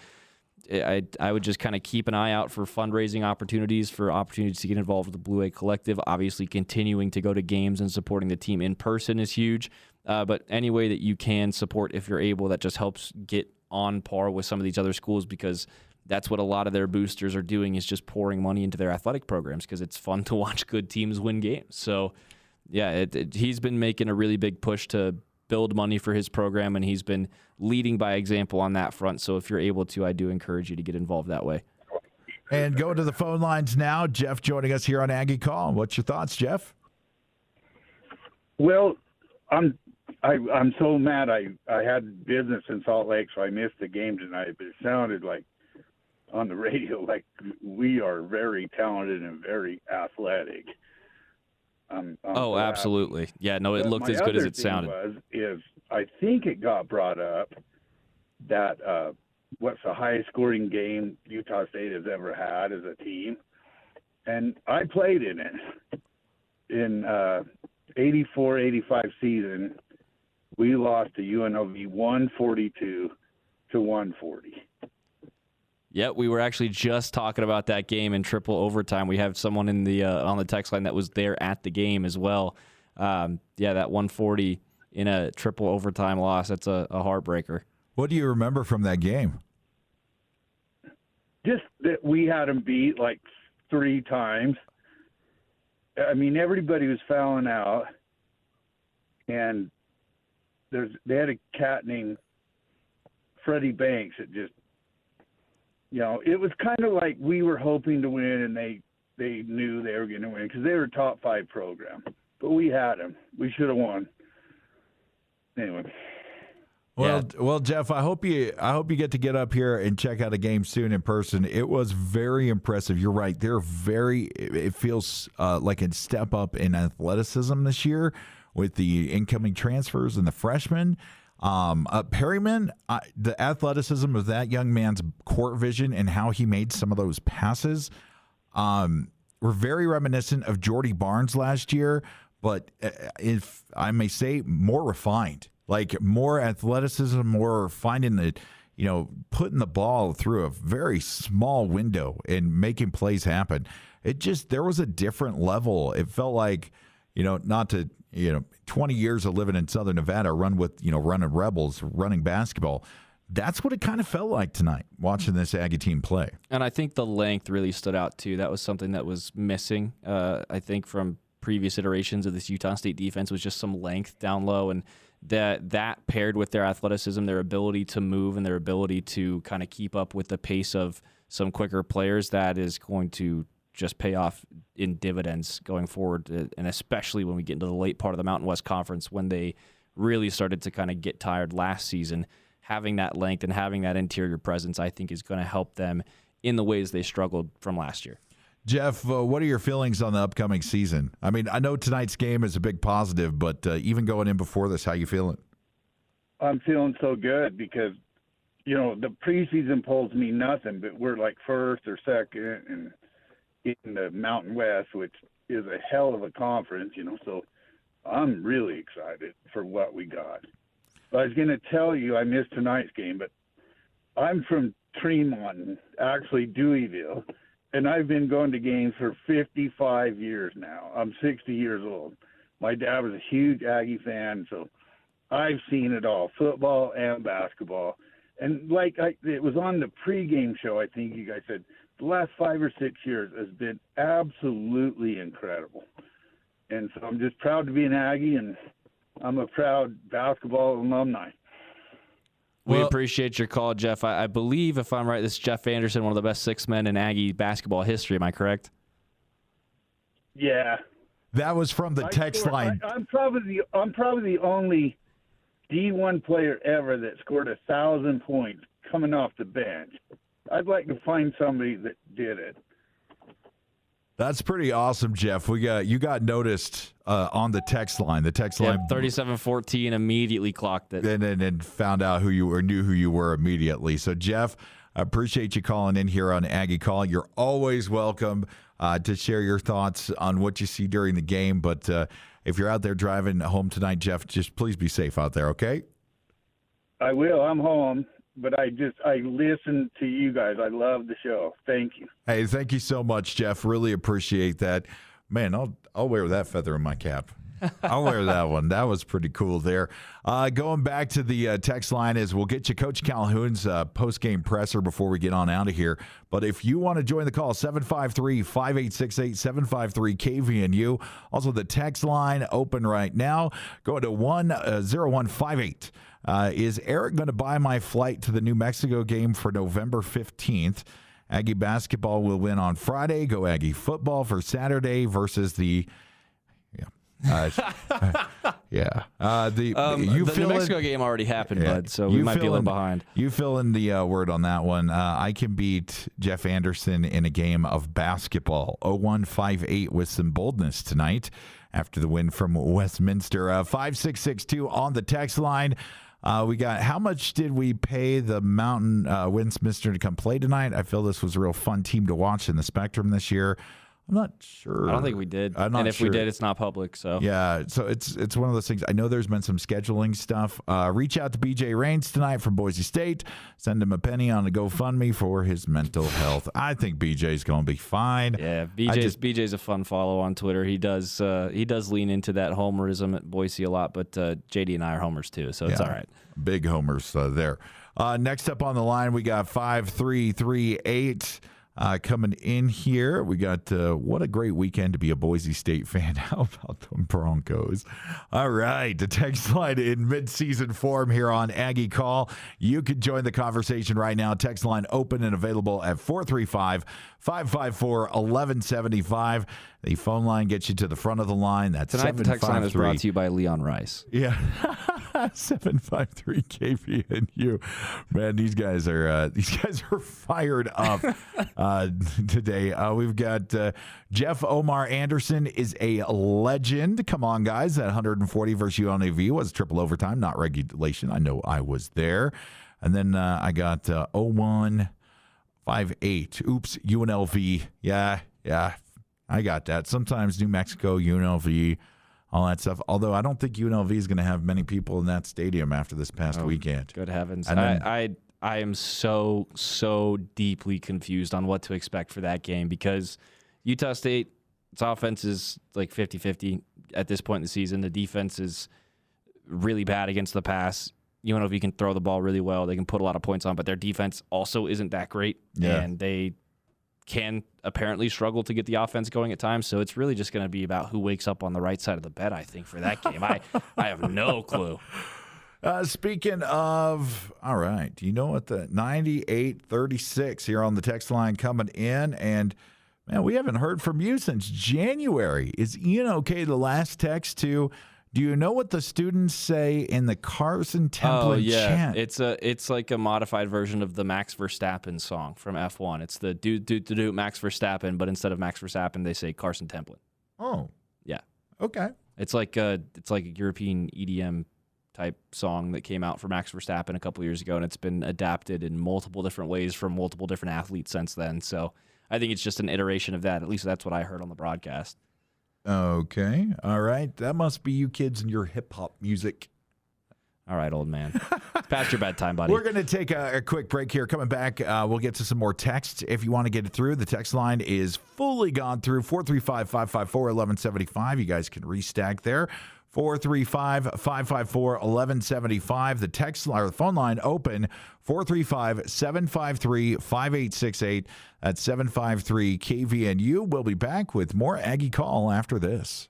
I would just kind of keep an eye out for fundraising opportunities, for opportunities to get involved with the Blue A Collective. Obviously, continuing to go to games and supporting the team in person is huge. But any way that you can support, if you're able, that just helps get on par with some of these other schools, because that's what a lot of their boosters are doing, is just pouring money into their athletic programs because it's fun to watch good teams win games. So, yeah, he's been making a really big push to build money for his program, and he's been leading by example on that front. So if you're able to, I do encourage you to get involved that way. And go to the phone lines now. Jeff joining us here on Aggie Call. What's your thoughts, Jeff? Well, I'm so mad. I had business in Salt Lake, so I missed the game tonight, but it sounded like on the radio like we are very talented and very athletic. Absolutely. Yeah, no, it looked as good as it sounded. I think it got brought up that what's the highest scoring game Utah State has ever had as a team, and I played in it in 84-85 season. We lost to UNLV 142 to 140. Yeah, we were actually just talking about that game in triple overtime. We have someone in the on the text line that was there at the game as well. That 140 in a triple overtime loss, that's a heartbreaker. What do you remember from that game? Just that we had them beat like 3 times. I mean, everybody was fouling out, and they had a cat named Freddie Banks that just, it was kind of like we were hoping to win, and they knew they were going to win because they were a top 5 program. But we had them. We should have won. Anyway. Well, Jeff, I hope you get to get up here and check out a game soon in person. It was very impressive. You're right. It feels like a step up in athleticism this year with the incoming transfers and the freshmen. Perryman, the athleticism of that young man's court vision and how he made some of those passes were very reminiscent of Jordy Barnes last year, but if I may say, more refined, like more athleticism, more finding putting the ball through a very small window and making plays happen. There was a different level. It felt like, not to, 20 years of living in Southern Nevada, running Rebels, running basketball. That's what it kind of felt like tonight, watching this Aggie team play. And I think the length really stood out, too. That was something that was missing, I think, from previous iterations of this Utah State defense, was just some length down low. And that paired with their athleticism, their ability to move, and their ability to kind of keep up with the pace of some quicker players, that is going to just pay off in dividends going forward, and especially when we get into the late part of the Mountain West Conference, when they really started to kind of get tired last season. Having that length and having that interior presence, I think, is going to help them in the ways they struggled from last year. Jeff, what are your feelings on the upcoming season? I mean, I know tonight's game is a big positive, but even going in before this, how you feeling? I'm feeling so good because, the preseason polls mean nothing, but we're like first or second and in the Mountain West, which is a hell of a conference, so I'm really excited for what we got. I was going to tell you I missed tonight's game, but I'm from Tremont, actually Deweyville, and I've been going to games for 55 years now. I'm 60 years old. My dad was a huge Aggie fan, so I've seen it all, football and basketball. And it was on the pregame show, I think you guys said, the last 5 or 6 years has been absolutely incredible. And so I'm just proud to be an Aggie, and I'm a proud basketball alumni. We appreciate your call, Jeff. I believe, if I'm right, this is Jeff Anderson, one of the best 6 men in Aggie basketball history. Am I correct? Yeah. That was from the text line. I'm probably the only D1 player ever that scored 1,000 points coming off the bench. I'd like to find somebody that did it. That's pretty awesome, Jeff. You got noticed on the text line. The text line 37-14 immediately clocked it. And found out who you were, knew who you were immediately. So, Jeff, I appreciate you calling in here on Aggie Call. You're always welcome to share your thoughts on what you see during the game. But if you're out there driving home tonight, Jeff, just please be safe out there, okay? I will. I'm home. But I listen to you guys. I love the show. Thank you. Hey, thank you so much, Jeff. Really appreciate that. Man, I'll wear that feather in my cap. I'll wear that one. That was pretty cool there. Going back to the text line is we'll get you Coach Calhoun's post-game presser before we get on out of here. But if you want to join the call, 753-5868, 753-KVNU. Also, the text line open right now. Go to 10158. Is Eric going to buy my flight to the New Mexico game for November 15th? Aggie basketball will win on Friday. Go Aggie football for Saturday versus the the New Mexico game already happened, bud, so we might be a little behind. You fill in the word on that one. I can beat Jeff Anderson in a game of basketball. 0158 with some boldness tonight after the win from Westminster. 5662 on the text line. We got, how much did we pay the Mountain Westminster to come play tonight? I feel this was a real fun team to watch in the Spectrum this year. I'm not sure. I don't think we did. And if we did, it's not public. So yeah, so it's one of those things. I know there's been some scheduling stuff. Reach out to BJ Raines tonight from Boise State. Send him a penny on a GoFundMe for his mental health. I think BJ's going to be fine. Yeah, BJ's a fun follow on Twitter. He does lean into that homerism at Boise a lot, but JD and I are homers too, so it's all right. Big homers there. Next up on the line, we got 5338. Coming in here, we got what a great weekend to be a Boise State fan. How about the Broncos? All right, the text line in mid-season form here on Aggie Call. You can join the conversation right now. Text line open and available at 435-554-1175. The phone line gets you to the front of the line. That's tonight. The text line is brought to you by Leon Rice. Yeah. 753 KVNU. Man, these guys are fired up today. We've got Jeff Omar Anderson is a legend. Come on, guys. That 140 versus UNLV was triple overtime, not regulation. I know I was there. And then I got 0158. Oops, UNLV. Yeah. I got that. Sometimes New Mexico, UNLV, all that stuff. Although I don't think UNLV is going to have many people in that stadium after this past weekend. Good heavens. I am so deeply confused on what to expect for that game because Utah State, its offense is like 50-50 at this point in the season. The defense is really bad against the pass. UNLV can throw the ball really well. They can put a lot of points on, but their defense also isn't that great. Yeah. And they can apparently struggle to get the offense going at times. So it's really just going to be about who wakes up on the right side of the bed, I think, for that game. I have no clue. Speaking of, all right, do you know what the 9836 here on the text line coming in? And, man, we haven't heard from you since January. Is Ian okay, the last text to, do you know what the students say in the Carson template chant? It's like a modified version of the Max Verstappen song from F1. It's the do Max Verstappen, but instead of Max Verstappen, they say Carson template. Oh. Yeah. Okay. It's like a European EDM type song that came out for Max Verstappen a couple years ago, and it's been adapted in multiple different ways from multiple different athletes since then. So I think it's just an iteration of that. At least that's what I heard on the broadcast. Okay. All right. That must be you kids and your hip-hop music. All right, old man. It's past your bedtime, buddy. We're going to take a quick break here. Coming back, we'll get to some more texts if you want to get it through. The text line is fully gone through, 435-554-1175. You guys can restack there. 435-554-1175. The text line or the phone line open, 435-753-5868. That's 753-KVNU. We'll be back with more Aggie Call after this.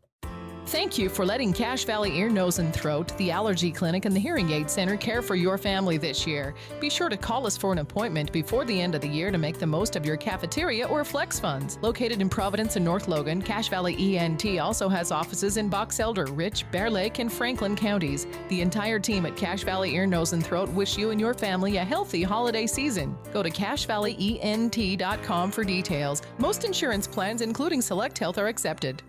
Thank you for letting Cache Valley Ear, Nose, and Throat, the Allergy Clinic, and the Hearing Aid Center care for your family this year. Be sure to call us for an appointment before the end of the year to make the most of your cafeteria or flex funds. Located in Providence and North Logan, Cache Valley ENT also has offices in Box Elder, Rich, Bear Lake, and Franklin counties. The entire team at Cache Valley Ear, Nose, and Throat wish you and your family a healthy holiday season. Go to CacheValleyENT.com for details. Most insurance plans, including Select Health, are accepted.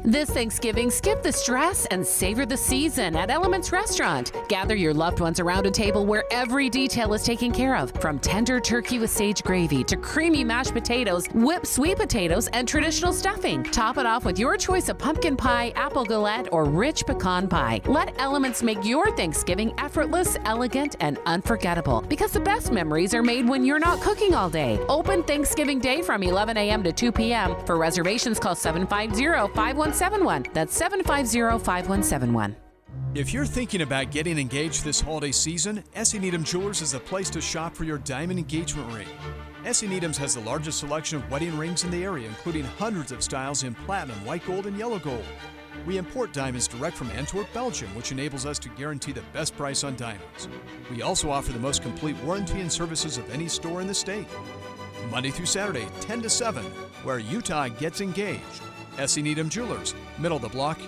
This Thanksgiving, skip the stress and savor the season at Elements Restaurant. Gather your loved ones around a table where every detail is taken care of, from tender turkey with sage gravy to creamy mashed potatoes, whipped sweet potatoes, and traditional stuffing. Top it off with your choice of pumpkin pie, apple galette, or rich pecan pie. Let Elements make your Thanksgiving effortless, elegant, and unforgettable, because the best memories are made when you're not cooking all day. Open Thanksgiving Day from 11 a.m. to 2 p.m. For reservations, call 750-5171. That's 750-5171. If you're thinking about getting engaged this holiday season, S.E. Needham Jewelers is the place to shop for your diamond engagement ring. S.E. Needham's has the largest selection of wedding rings in the area, including hundreds of styles in platinum, white gold, and yellow gold. We import diamonds direct from Antwerp, Belgium, which enables us to guarantee the best price on diamonds. We also offer the most complete warranty and services of any store in the state. Monday through Saturday, 10 to 7, where Utah gets engaged. S.E. Needham Jewelers, middle of the block,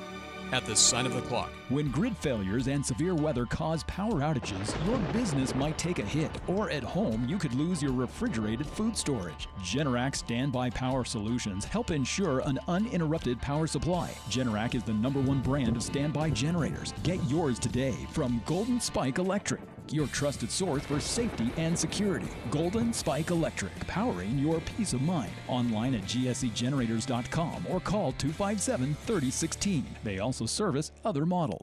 at the sign of the clock. When grid failures and severe weather cause power outages, your business might take a hit, or at home, you could lose your refrigerated food storage. Generac Standby Power Solutions help ensure an uninterrupted power supply. Generac is the #1 brand of standby generators. Get yours today from Golden Spike Electric, your trusted source for safety and security. Golden Spike Electric, powering your peace of mind. Online at gsegenerators.com or call 257-3016. They also service other models.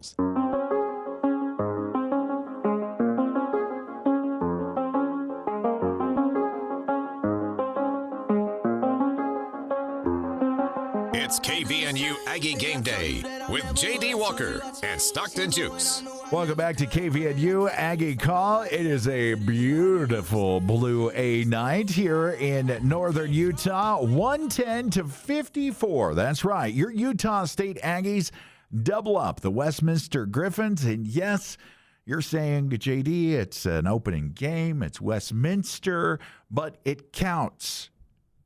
It's KVNU Aggie Game Day with J.D. Walker and Stockton Jukes. Welcome back to KVNU Aggie Call. It is a beautiful blue A night here in northern Utah, 110 to 54. That's right. Your Utah State Aggies double up the Westminster Griffins. And yes, you're saying to JD, it's an opening game. It's Westminster, but it counts.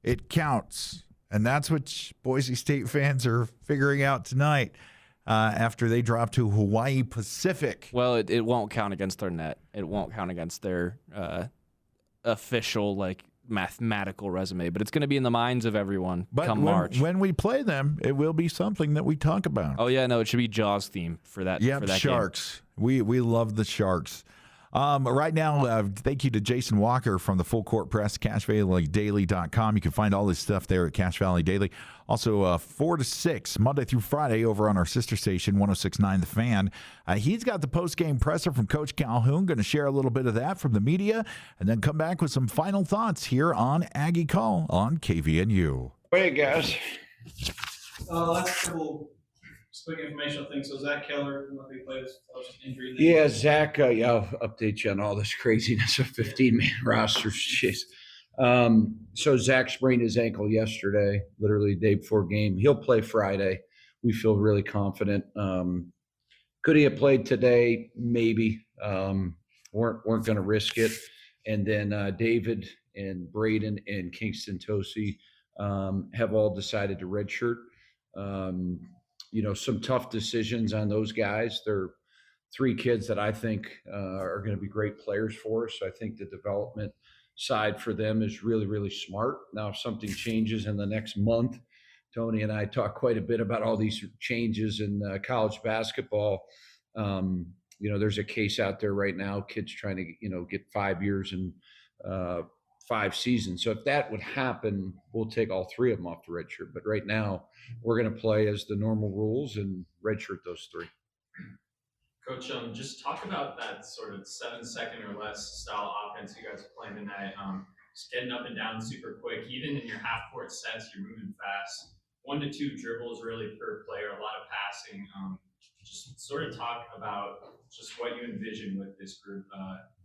It counts. And that's what Boise State fans are figuring out tonight after they drop to Hawaii Pacific. Well, it won't count against their net. It won't count against their official, mathematical resume. But it's going to be in the minds of everyone come March. When we play them, it will be something that we talk about. Oh, yeah, no, it should be Jaws theme for that. Yeah, for that Sharks. Game. We love the Sharks. Right now, thank you to Jason Walker from the Full Court Press, CacheValleyDaily.com. You can find all this stuff there at Cache Valley Daily. Also, 4 to 6, Monday through Friday, over on our sister station, 106.9 The Fan. He's got the post-game presser from Coach Calhoun. Going to share a little bit of that from the media, and then come back with some final thoughts here on Aggie Call on KVNU. Hey, guys. Last couple quick informational things. So Zach Keller, who he played, was injury. Yeah, Zach, I'll update you on all this craziness of 15-man rosters. Jeez. So Zach sprained his ankle yesterday, literally the day before game. He'll play Friday. We feel really confident. Could he have played today? Maybe. Weren't going to risk it. And then David and Braden and Kingston Tosi have all decided to redshirt. Some tough decisions on those guys. They're 3 kids that I think are going to be great players for us. So I think the development side for them is really, really smart. Now, if something changes in the next month, Tony and I talk quite a bit about all these changes in college basketball. There's a case out there right now, kids trying to, get 5 years and 5 seasons. So if that would happen, we'll take all 3 of them off the red shirt. But right now, we're going to play as the normal rules and redshirt those 3. Coach, just talk about that sort of 7-second or less style offense you guys are playing tonight. Just getting up and down super quick. Even in your half-court sets, you're moving fast. 1 to 2 dribbles really per player, a lot of passing. Just sort of talk about just what you envision with this group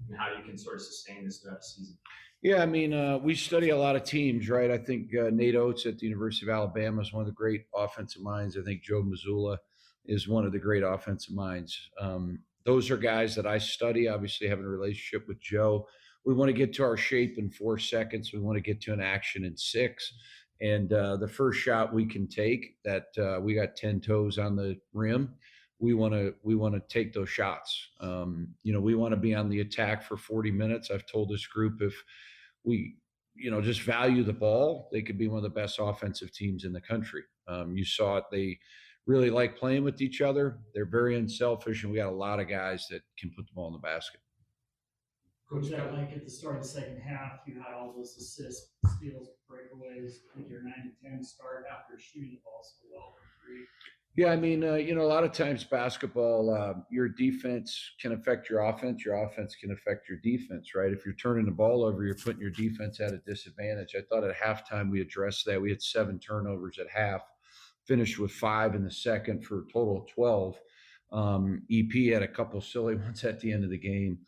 and how you can sort of sustain this throughout the season. Yeah, I mean, we study a lot of teams, right? I think Nate Oates at the University of Alabama is one of the great offensive minds. I think Joe Mazzulla is one of the great offensive minds. Those are guys that I study. Obviously, having a relationship with Joe, we want to get to our shape in 4 seconds. We want to get to an action in six. And the first shot we can take that we got 10 toes on the rim. We want to take those shots. We want to be on the attack for 40 minutes. I've told this group if we just value the ball, they could be one of the best offensive teams in the country. You saw it. They really like playing with each other. They're very unselfish, and we got a lot of guys that can put the ball in the basket. Coach, that like at the start of the second half, you had all those assists, steals, breakaways. I think your 9-10 start after shooting the ball so well from three. Yeah, I mean, a lot of times basketball, your defense can affect your offense. Your offense can affect your defense, right? If you're turning the ball over, you're putting your defense at a disadvantage. I thought at halftime we addressed that. We had 7 turnovers at half, finished with 5 in the second for a total of 12. EP had a couple silly ones at the end of the game.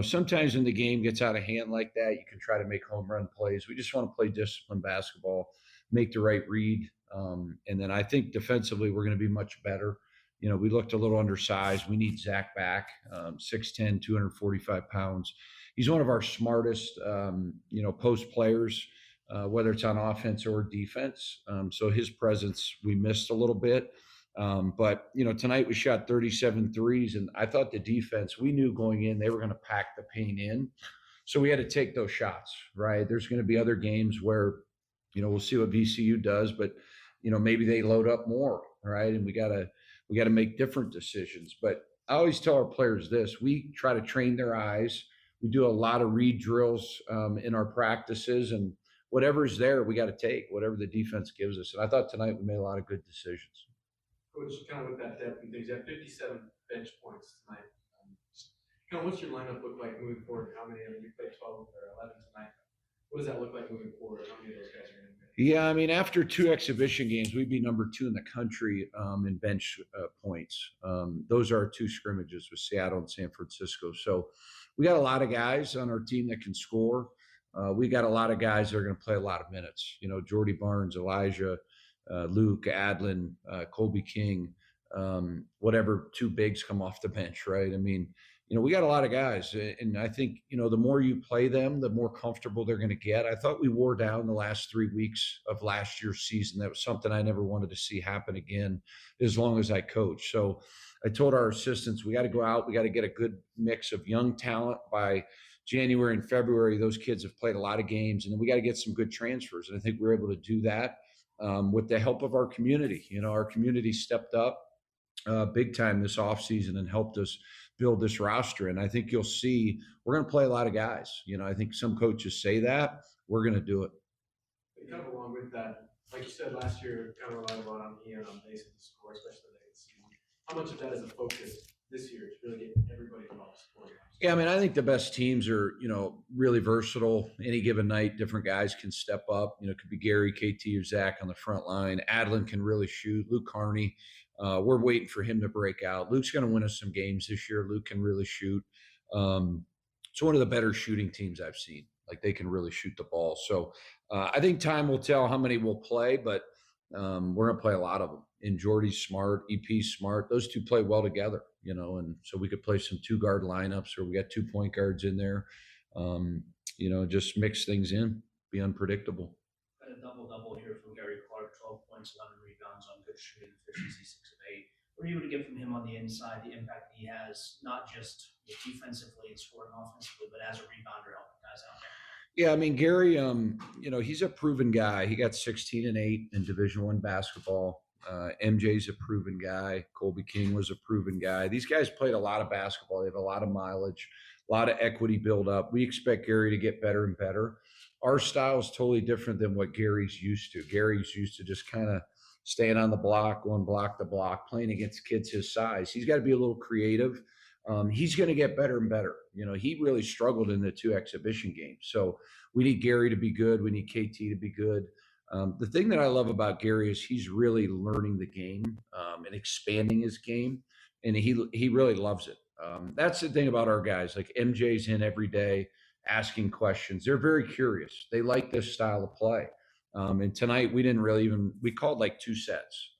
Sometimes when the game gets out of hand like that, you can try to make home run plays. We just want to play disciplined basketball, make the right read. And then I think defensively, we're going to be much better. We looked a little undersized. We need Zach back, 6'10", 245 pounds. He's one of our smartest, post players, whether it's on offense or defense. So his presence, we missed a little bit. But tonight we shot 37 threes, and I thought the defense, we knew going in, they were going to pack the paint in. So we had to take those shots, right? There's going to be other games where, we'll see what VCU does, but maybe they load up more, right? And we gotta make different decisions. But I always tell our players this: we try to train their eyes. We do a lot of read drills in our practices, and whatever's there, we got to take whatever the defense gives us. And I thought tonight we made a lot of good decisions. Coach, kind of with that depth and things, you have 57 bench points tonight. Just kind of what's your lineup look like moving forward? How many? I mean, you played 12 or 11 tonight. What does that look like moving forward? How many of those guys are going to be? Yeah, I mean, after 2 exhibition games, we'd be number 2 in the country in bench points. Those are our 2 scrimmages with Seattle and San Francisco. So we got a lot of guys on our team that can score. We got a lot of guys that are going to play a lot of minutes. Jordy Barnes, Elijah, Luke, Adlin, Colby King, whatever 2 bigs come off the bench, right? I mean, we got a lot of guys, and I think, the more you play them, the more comfortable they're going to get. I thought we wore down the last 3 weeks of last year's season. That was something I never wanted to see happen again as long as I coach. So I told our assistants, we got to go out. We got to get a good mix of young talent by January and February. Those kids have played a lot of games, and then we got to get some good transfers. And I think we're able to do that with the help of our community. Our community stepped up big time this offseason and helped us build this roster. And I think you'll see we're going to play a lot of guys. I think some coaches say that. We're going to do it. Kind of along with that, like you said last year, kind of relied a lot on Ian on base to score, especially the late season. How much of that is a focus this year to really get everybody involved scoring? Yeah, I mean, I think the best teams are, really versatile. Any given night, different guys can step up. It could be Gary, KT, or Zach on the front line. Adlin can really shoot. Luke Carney, we're waiting for him to break out. Luke's going to win us some games this year. Luke can really shoot. It's one of the better shooting teams I've seen. Like, they can really shoot the ball. So I think time will tell how many will play, but we're going to play a lot of them. And Jordy's smart, EP's smart. Those 2 play well together, and so we could play some 2-guard lineups, or we got 2 point guards in there. Just mix things in, be unpredictable. Got a double-double here from Gary Clark, 12 points, 11 rebounds on good shooting efficiency, 6 of 8. What are you able to get from him on the inside, the impact that he has, not just defensively and scoring offensively, but as a rebounder helping guys out there? Yeah, I mean, Gary, he's a proven guy. He got 16 and 8 in Division I basketball. MJ's a proven guy. Colby King was a proven guy. These guys played a lot of basketball. They have a lot of mileage, a lot of equity build up. We expect Gary to get better and better. Our style is totally different than what Gary's used to. Gary's used to just kind of staying on the block, going block to block, playing against kids his size. He's got to be a little creative. He's going to get better and better. He really struggled in the 2 exhibition games. So we need Gary to be good. We need KT to be good. The thing that I love about Gary is he's really learning the game and expanding his game, and he really loves it. That's the thing about our guys. Like, MJ's in every day. asking questions. They're very curious. They like this style of play. And tonight we didn't really we called like 2 sets.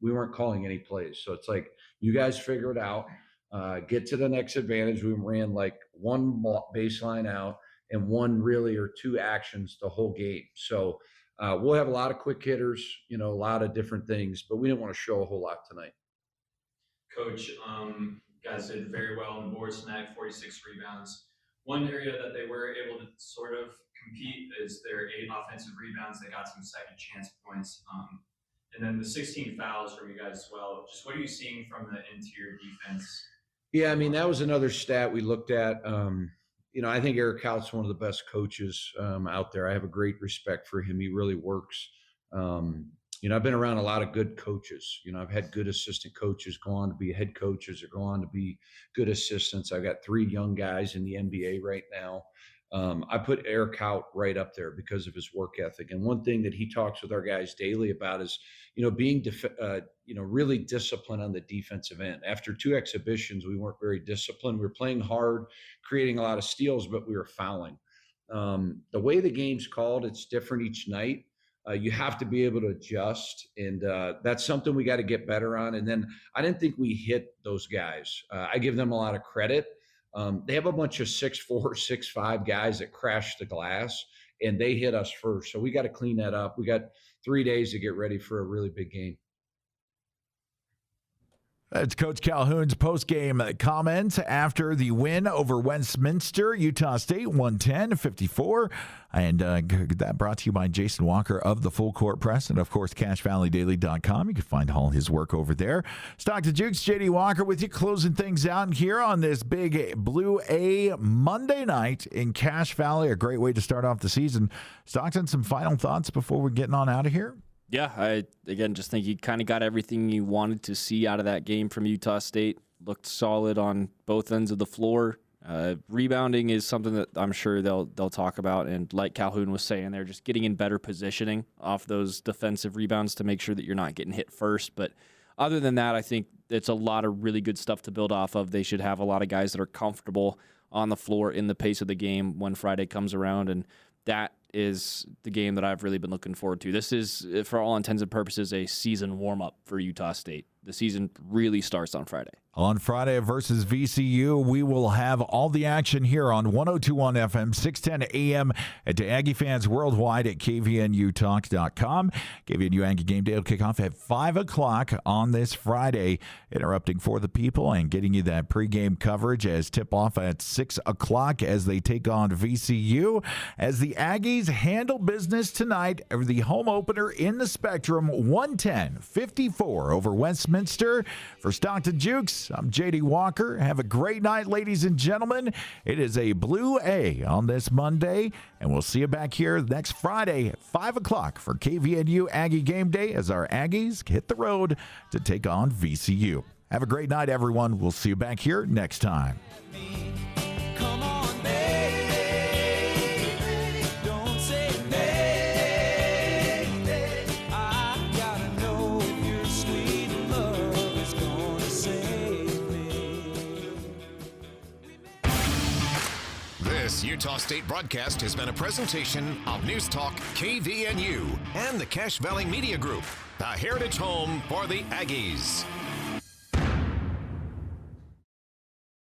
We weren't calling any plays. So it's like, you guys figure it out, get to the next advantage. We ran like 1 baseline out and 1 really or 2 actions the whole game. So we'll have a lot of quick hitters, a lot of different things, but we didn't want to show a whole lot tonight. Coach, guys did very well on the boards tonight, 46 rebounds. One area that they were able to sort of compete is their 8 offensive rebounds. They got some second chance points. And then the 16 fouls from you guys as well. Just what are you seeing from the interior defense? Yeah, I mean, that was another stat we looked at. I think Eric Hout's one of the best coaches out there. I have a great respect for him. He really works. I've been around a lot of good coaches. I've had good assistant coaches go on to be head coaches or go on to be good assistants. I've got 3 young guys in the NBA right now. I put Eric Hout right up there because of his work ethic. And one thing that he talks with our guys daily about is, being, really disciplined on the defensive end. After 2 exhibitions, we weren't very disciplined. We were playing hard, creating a lot of steals, but we were fouling. The way the game's called, it's different each night. You have to be able to adjust, and that's something we got to get better on. And then I didn't think we hit those guys. I give them a lot of credit. They have a bunch of 6'4", 6'5" guys that crash the glass, and they hit us first. So we got to clean that up. We got 3 days to get ready for a really big game. That's Coach Calhoun's post-game comments after the win over Westminster, Utah State, 110-54. And that brought to you by Jason Walker of the Full Court Press and, of course, CashValleyDaily.com. You can find all his work over there. Stockton Jukes, J.D. Walker with you, closing things out here on this big Blue A Monday night in Cache Valley. A great way to start off the season. Stockton, some final thoughts before we're getting on out of here? Yeah, I, again, just think you kind of got everything you wanted to see out of that game from Utah State. Looked solid on both ends of the floor. Rebounding is something that I'm sure they'll talk about. And like Calhoun was saying, they're just getting in better positioning off those defensive rebounds to make sure that you're not getting hit first. But other than that, I think it's a lot of really good stuff to build off of. They should have a lot of guys that are comfortable on the floor in the pace of the game when Friday comes around. And that is the game that I've really been looking forward to. This is, for all intents and purposes, a season warm-up for Utah State. The season really starts on Friday. On Friday versus VCU, we will have all the action here on 102.1 FM, 610 AM, and to Aggie fans worldwide at kvnutalk.com. KVNU Aggie Game Day will kick off at 5 o'clock on this Friday, interrupting for the people and getting you that pregame coverage as tip-off at 6 o'clock as they take on VCU. As the Aggies handle business tonight, the home opener in the Spectrum, 110-54 over Westminster. For Stockton Jukes, I'm J.D. Walker. Have a great night, ladies and gentlemen. It is a Blue A on this Monday, and we'll see you back here next Friday at 5 o'clock for KVNU Aggie Game Day as our Aggies hit the road to take on VCU. Have a great night, everyone. We'll see you back here next time. Come on, baby, don't say nay. I gotta know if your sweet love is gonna save me. This Utah State broadcast has been a presentation of News Talk KVNU and the Cache Valley Media Group, the heritage home for the Aggies.